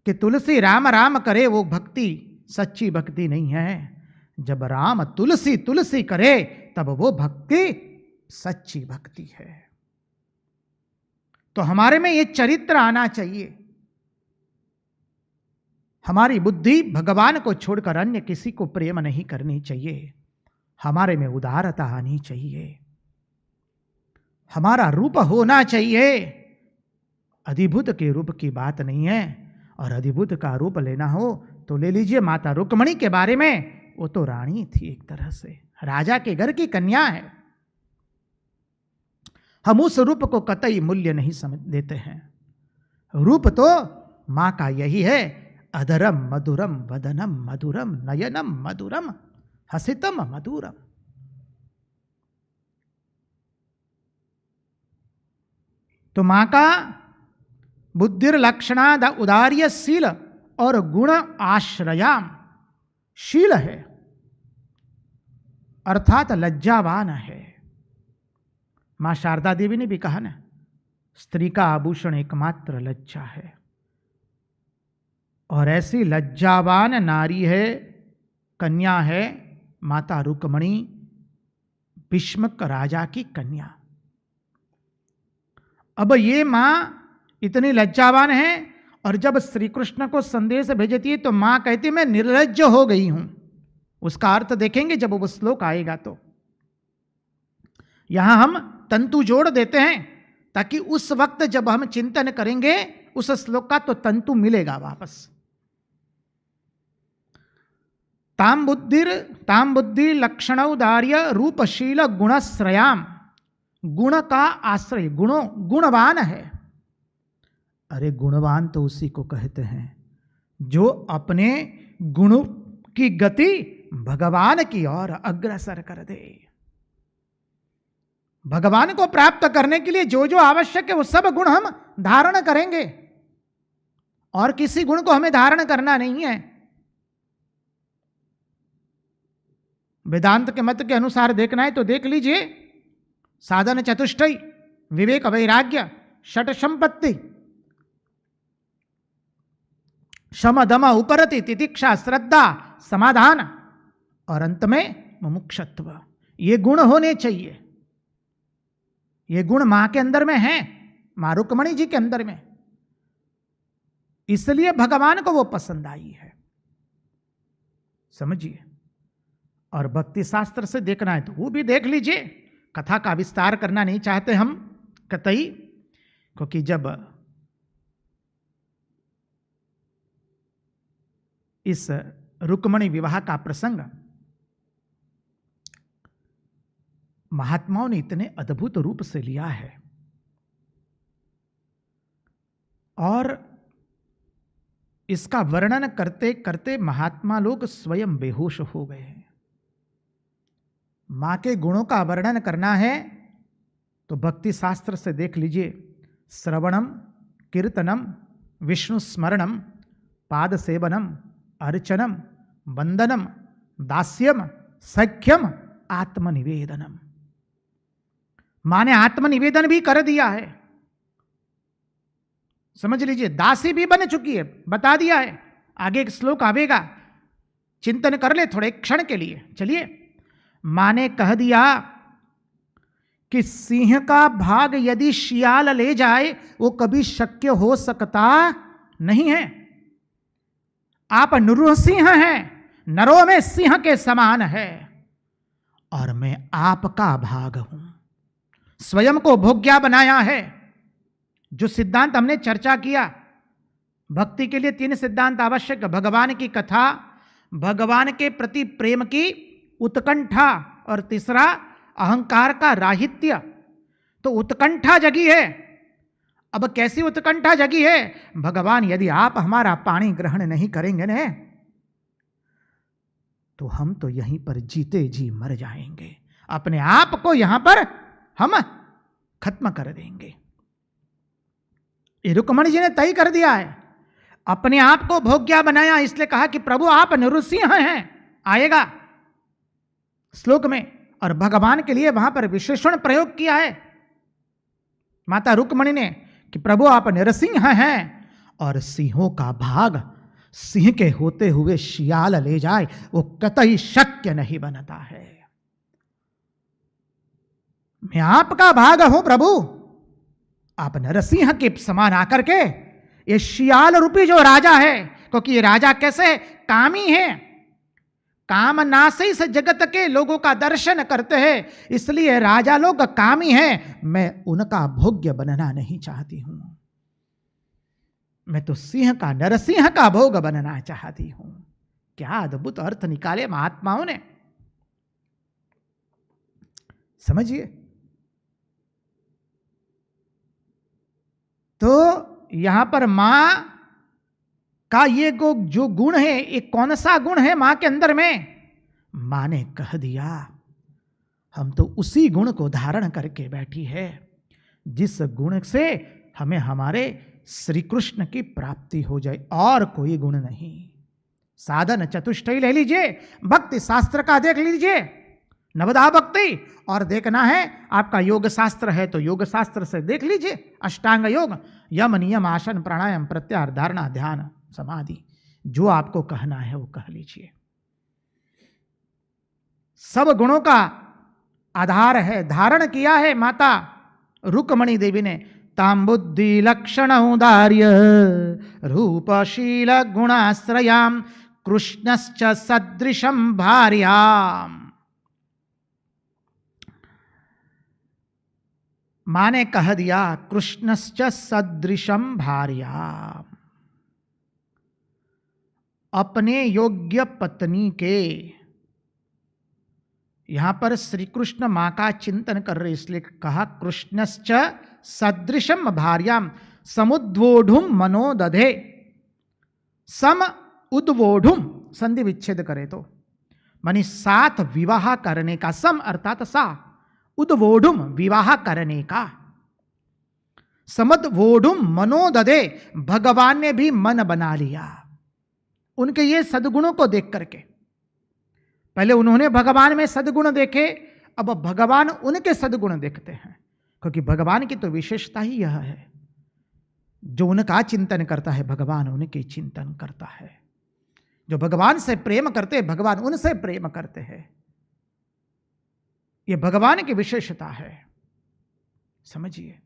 कि तुलसी राम राम करे वो भक्ति सच्ची भक्ति नहीं है, जब राम तुलसी तुलसी करे तब वो भक्ति सच्ची भक्ति है। तो हमारे में ये चरित्र आना चाहिए। हमारी बुद्धि भगवान को छोड़कर अन्य किसी को प्रेम नहीं करनी चाहिए। हमारे में उदारता आनी चाहिए। हमारा रूप होना चाहिए। अधिभूत के रूप की बात नहीं है, और अधिभूत का रूप लेना हो तो ले लीजिए माता रुक्मणी के बारे में। वो तो रानी थी, एक तरह से राजा के घर की कन्या है। हम उस रूप को कतई मूल्य नहीं समझ देते हैं। रूप तो मां का यही है, अधरम मधुरम वदनम मधुरम नयनम मधुरम हसितम मधुरम। तो मां का बुद्धिर्लक्षणाद उदार्यशील और गुण आश्रयाम, शील है अर्थात लज्जावान है। मां शारदा देवी ने भी कहा ना, स्त्री का आभूषण एकमात्र लज्जा है। और ऐसी लज्जावान नारी है, कन्या है माता रुक्मणी, भीष्मक राजा की कन्या। अब ये मां इतनी लज्जावान है और जब श्री कृष्ण को संदेश भेजती है तो मां कहती मैं निर्लज्ज हो गई हूं। उसका अर्थ देखेंगे जब वो श्लोक आएगा। तो यहां हम तंतु जोड़ देते हैं ताकि उस वक्त जब हम चिंतन करेंगे उस श्लोक का तो तंतु मिलेगा वापस। ताम बुद्धि लक्षणौदार्य रूपशील गुणश्रयाम, गुण का आश्रय, गुणवान है। अरे गुणवान तो उसी को कहते हैं जो अपने गुण की गति भगवान की ओर अग्रसर कर दे। भगवान को प्राप्त करने के लिए जो जो आवश्यक है वो सब गुण हम धारण करेंगे और किसी गुण को हमें धारण करना नहीं है। वेदांत के मत के अनुसार देखना है तो देख लीजिए, साधन चतुष्टय, विवेक वैराग्य, षट संपत्ति, शम दम उपरति, तितिक्षा, श्रद्धा, समाधान और अंत में मुमुक्षत्व। ये गुण होने चाहिए। ये गुण मां के अंदर में है, मां रुक्मणी जी के अंदर में, इसलिए भगवान को वो पसंद आई है। समझिए। और भक्ति शास्त्र से देखना है तो वो भी देख लीजिए। कथा का विस्तार करना नहीं चाहते हम कतई, क्योंकि जब इस रुक्मणी विवाह का प्रसंग महात्माओं ने इतने अद्भुत रूप से लिया है और इसका वर्णन करते करते महात्मा लोग स्वयं बेहोश हो गए हैं। मां के गुणों का वर्णन करना है तो भक्ति शास्त्र से देख लीजिए। श्रवणम, कीर्तनम, विष्णु स्मरणम, पाद सेवनम, अर्चनम, वंदनम, दास्यम, सख्यम, आत्मनिवेदनम। मां ने आत्मनिवेदन भी कर दिया है। समझ लीजिए, दासी भी बन चुकी है, बता दिया है। आगे एक श्लोक आवेगा, चिंतन कर ले थोड़े क्षण के लिए। चलिए, मां ने कह दिया कि सिंह का भाग यदि शियाल ले जाए वो कभी शक्य हो सकता नहीं है। आप नृसिंह हैं, नरों में सिंह के समान है और मैं आपका भाग हूं। स्वयं को भोग्या बनाया है। जो सिद्धांत हमने चर्चा किया, भक्ति के लिए 3 सिद्धांत आवश्यक। भगवान की कथा, भगवान के प्रति प्रेम की उत्कंठा और तीसरा अहंकार का राहित्य। तो उत्कंठा जगी है। अब कैसी उत्कंठा जगी है? भगवान यदि आप हमारा पानी ग्रहण नहीं करेंगे न तो हम तो यहीं पर जीते जी मर जाएंगे। अपने आप को यहां पर हम खत्म कर देंगे। ये रुक्मणी जी ने तय कर दिया है। अपने आप को भोग्या बनाया, इसलिए कहा कि प्रभु आप नृसिंह हैं, आएगा श्लोक में। और भगवान के लिए वहां पर विशेषण प्रयोग किया है माता रुक्मणी ने कि प्रभु आप नृसिंह हैं और सिंहों का भाग सिंह के होते हुए शियाल ले जाए वो कतई शक्य नहीं बनता है। मैं आपका भाग हूं प्रभु। आप नरसिंह के समान आकर के ये शियाल रूपी जो राजा है, क्योंकि ये राजा कैसे कामी है, काम नासी से जगत के लोगों का दर्शन करते हैं, इसलिए राजा लोग कामी हैं। मैं उनका भोग्य बनना नहीं चाहती हूं। मैं तो सिंह का, नरसिंह का भोग बनना चाहती हूं। क्या अद्भुत अर्थ निकाले महात्माओं ने। समझिए। तो यहां पर मां का ये जो गुण है, ये कौन सा गुण है मां के अंदर में? मां ने कह दिया हम तो उसी गुण को धारण करके बैठी है जिस गुण से हमें हमारे श्री कृष्ण की प्राप्ति हो जाए, और कोई गुण नहीं। साधन चतुष्टय ले लीजिए, भक्ति शास्त्र का देख लीजिए, नवदा भक्ति, और देखना है आपका योग शास्त्र है तो योग शास्त्र से देख लीजिए। अष्टांग योग, यम नियम आसन प्राणायाम प्रत्याहार धारणा ध्यान समाधि, जो आपको कहना है वो कह लीजिए। सब गुणों का आधार है, धारण किया है माता रुक्मणी देवी ने। ताम बुद्धि लक्षण औदार्य रूपशील गुणाश्रयाम कृष्णश्च सदृशम भार्याम। मां ने कह दिया कृष्णश्च सदृशम भार्याम, अपने योग्य पत्नी के। यहां पर श्री कृष्ण मां का चिंतन कर रहे, इसलिए कहा कृष्णश्च सदृशम भार्याम समुद्वोढ़ुम मनोदधे। सम उद्वोढ़ुम संधि विच्छेद करे तो मानी साथ विवाह करने का, सम अर्थात सा, उद्वोढ़ुम विवाह करने का, समुद्वोढ़ुम मनोदधे भगवान ने भी मन बना लिया उनके ये सद्गुणों को देख करके। पहले उन्होंने भगवान में सद्गुण देखे, अब भगवान उनके सद्गुण देखते हैं, क्योंकि भगवान की तो विशेषता ही यह है, जो उनका चिंतन करता है भगवान उनके चिंतन करता है। जो भगवान से प्रेम करते हैं भगवान उनसे प्रेम करते हैं। यह भगवान की विशेषता है, समझिए।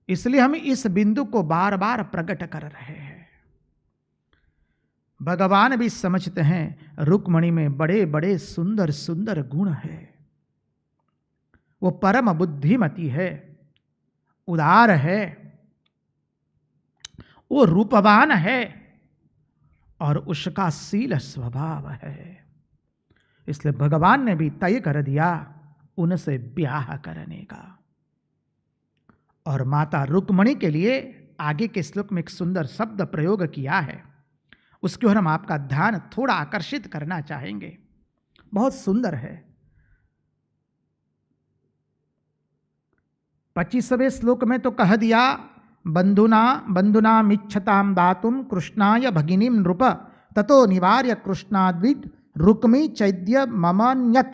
इसलिए हम इस बिंदु को बार बार प्रकट कर रहे हैं। भगवान भी समझते हैं रुक्मणी में बड़े बड़े सुंदर सुंदर गुण है। वो परम बुद्धिमती है, उदार है, वो रूपवान है और उसका शील स्वभाव है। इसलिए भगवान ने भी तय कर दिया उनसे ब्याह करने का। और माता रुक्मणी के लिए आगे के श्लोक में एक सुंदर शब्द प्रयोग किया है, उसकी ओर हम आपका ध्यान थोड़ा आकर्षित करना चाहेंगे। बहुत सुंदर है। 25वें श्लोक में तो कह दिया बंधुना मिच्छताम दातुम कृष्णाय भगिनीम नृप ततो निवार्य कृष्णाद्विद रुक्मी चैद्य ममन्यत।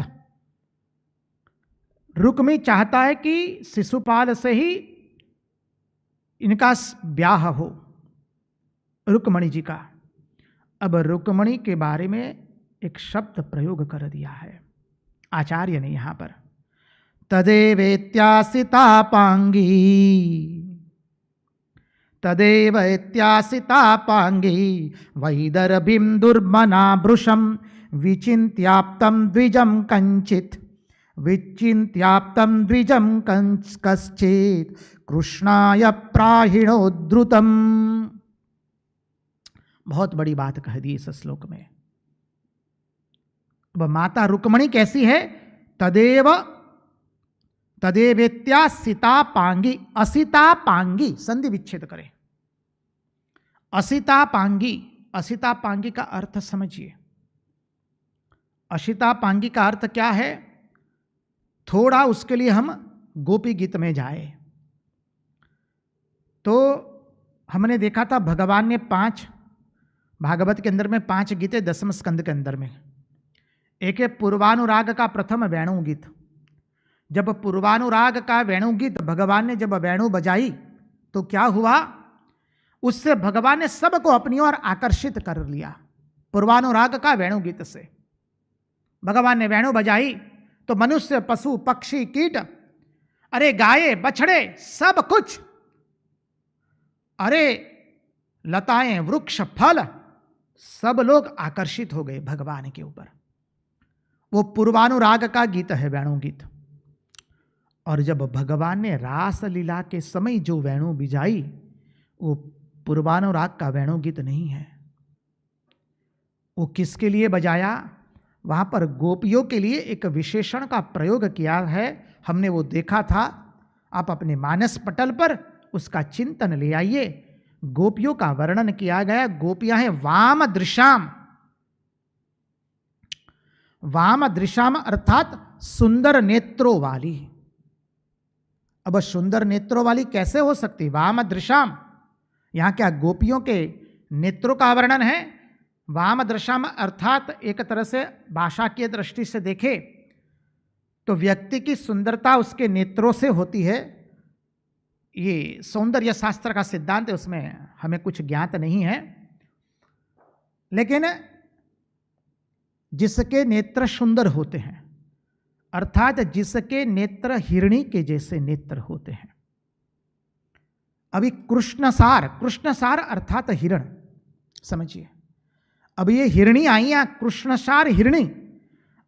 रुक्मी चाहता है कि शिशुपाल से ही इनका ब्याह हो, रुक्मणी जी का। अब रुक्मणी के बारे में एक शब्द प्रयोग कर दिया है आचार्य ने यहां पर, तदेवेत्यासितापांगी, तदेवेत्यासितापांगी वैदर्भिं दुर्मनाभृशं विचिन्त्याप्तं द्विजं कंचित, विचिन्त्याप्तं द्विजं कश्चित् कृष्णाय प्राहिणोद्धृतम्। बहुत बड़ी बात कह दी इस श्लोक में। अब माता रुक्मणी कैसी है? तदेवेत्या सीता पांगी, असिता पांगी संधि विच्छेद करें, असिता पांगी। असिता पांगी का अर्थ समझिए। असिता पांगी का अर्थ क्या है? थोड़ा उसके लिए हम गोपी गीत में जाए तो हमने देखा था भगवान ने 5 भागवत के अंदर में 5 गीते 10वें स्कंद के अंदर में। एक है पूर्वानुराग का प्रथम वेणु गीत। जब पूर्वानुराग का वेणु गीत भगवान ने जब वेणु बजाई तो क्या हुआ? उससे भगवान ने सबको अपनी ओर आकर्षित कर लिया। पूर्वानुराग का वेणु गीत से भगवान ने वेणु बजाई तो मनुष्य, पशु, पक्षी, कीट, अरे गाये, बछड़े, सब कुछ, अरे लताएं, वृक्ष, फल, सब लोग आकर्षित हो गए भगवान के ऊपर। वो पूर्वानुराग का गीत है वेणु गीत। और जब भगवान ने रास लीला के समय जो वेणु बजाई वो पूर्वानुराग का वेणु गीत नहीं है। वो किसके लिए बजाया? वहां पर गोपियों के लिए एक विशेषण का प्रयोग किया है, हमने वो देखा था। आप अपने मानस पटल पर उसका चिंतन ले आइए। गोपियों का वर्णन किया गया। गोपियां हैं वाम दृशाम। वाम दृशाम अर्थात सुंदर नेत्रों वाली। अब सुंदर नेत्रों वाली कैसे हो सकती? वाम दृशाम, यहां क्या गोपियों के नेत्रों का वर्णन है? वाम दृशाम अर्थात एक तरह से भाषा की दृष्टि से देखे तो व्यक्ति की सुंदरता उसके नेत्रों से होती है। ये सौंदर्य शास्त्र का सिद्धांत है, उसमें हमें कुछ ज्ञात नहीं है। लेकिन जिसके नेत्र सुंदर होते हैं, अर्थात जिसके नेत्र हिरणी के जैसे नेत्र होते हैं। अभी कृष्णसार अर्थात हिरण, समझिए। अब ये हिरणी आई या कृष्णसार हिरणी,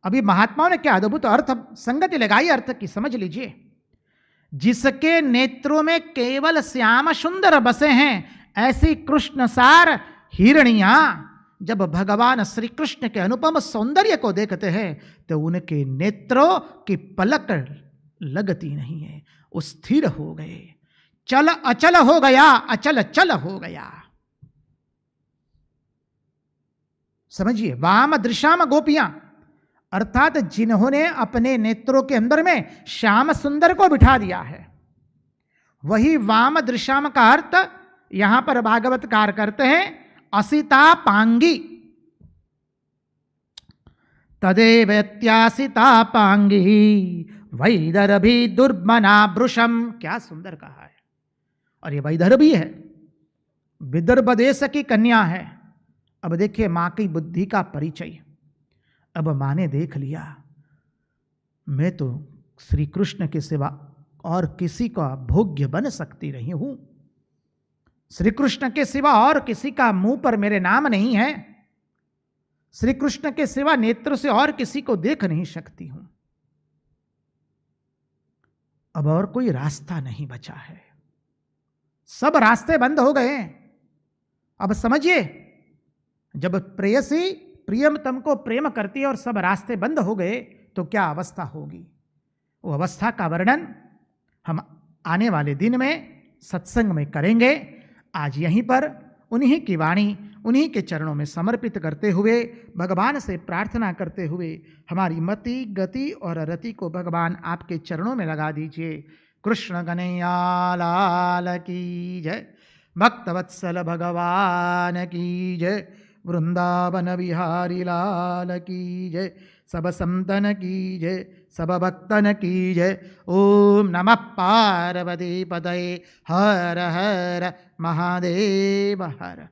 अभी महात्माओं ने क्या अद्भुत अर्थ संगति लगाई अर्थ की, समझ लीजिए। जिसके नेत्रों में केवल श्याम सुंदर बसे हैं, ऐसी कृष्णसार हिरणियां जब भगवान श्री कृष्ण के अनुपम सौंदर्य को देखते हैं तो उनके नेत्रों की पलक लगती नहीं है, वो स्थिर हो गए, चल अचल हो गया, अचल चल हो गया। समझिए, वाम दृशाम गोपियां, अर्थात जिन्होंने अपने नेत्रों के अंदर में श्याम सुंदर को बिठा दिया है, वही वाम दृशाम का अर्थ यहां पर भागवतकार करते हैं असिता पांगी। तदेवत्यासिता पांगी वैदर्भी दुर्मना वृषम, क्या सुंदर कहा है। और ये वैदर्भी है, विदर्भ देश की कन्या है। अब देखिए मां की बुद्धि का परिचय। अब मां ने देख लिया, मैं तो श्री कृष्ण के सिवा और किसी का भोग्य बन सकती रही हूं, श्री कृष्ण के सिवा और किसी का मुंह पर मेरे नाम नहीं है, श्री कृष्ण के सिवा नेत्र से और किसी को देख नहीं सकती हूं। अब और कोई रास्ता नहीं बचा है, सब रास्ते बंद हो गए। अब समझिए, जब प्रेयसी प्रियतम को प्रेम करती है और सब रास्ते बंद हो गए तो क्या अवस्था होगी। वो अवस्था का वर्णन हम आने वाले दिन में सत्संग में करेंगे। आज यहीं पर उन्हीं की वाणी उन्हीं के चरणों में समर्पित करते हुए, भगवान से प्रार्थना करते हुए, हमारी मति गति और रति को भगवान आपके चरणों में लगा दीजिए। कृष्ण कन्हैया लाल की जय, भक्तवत्सल भगवान की जय, वृंदावन बिहारी लाल की जय, सब संतन की जय, सब भक्तन की जय। ओम नमः पार्वती पतये, हर हर महादेव हर।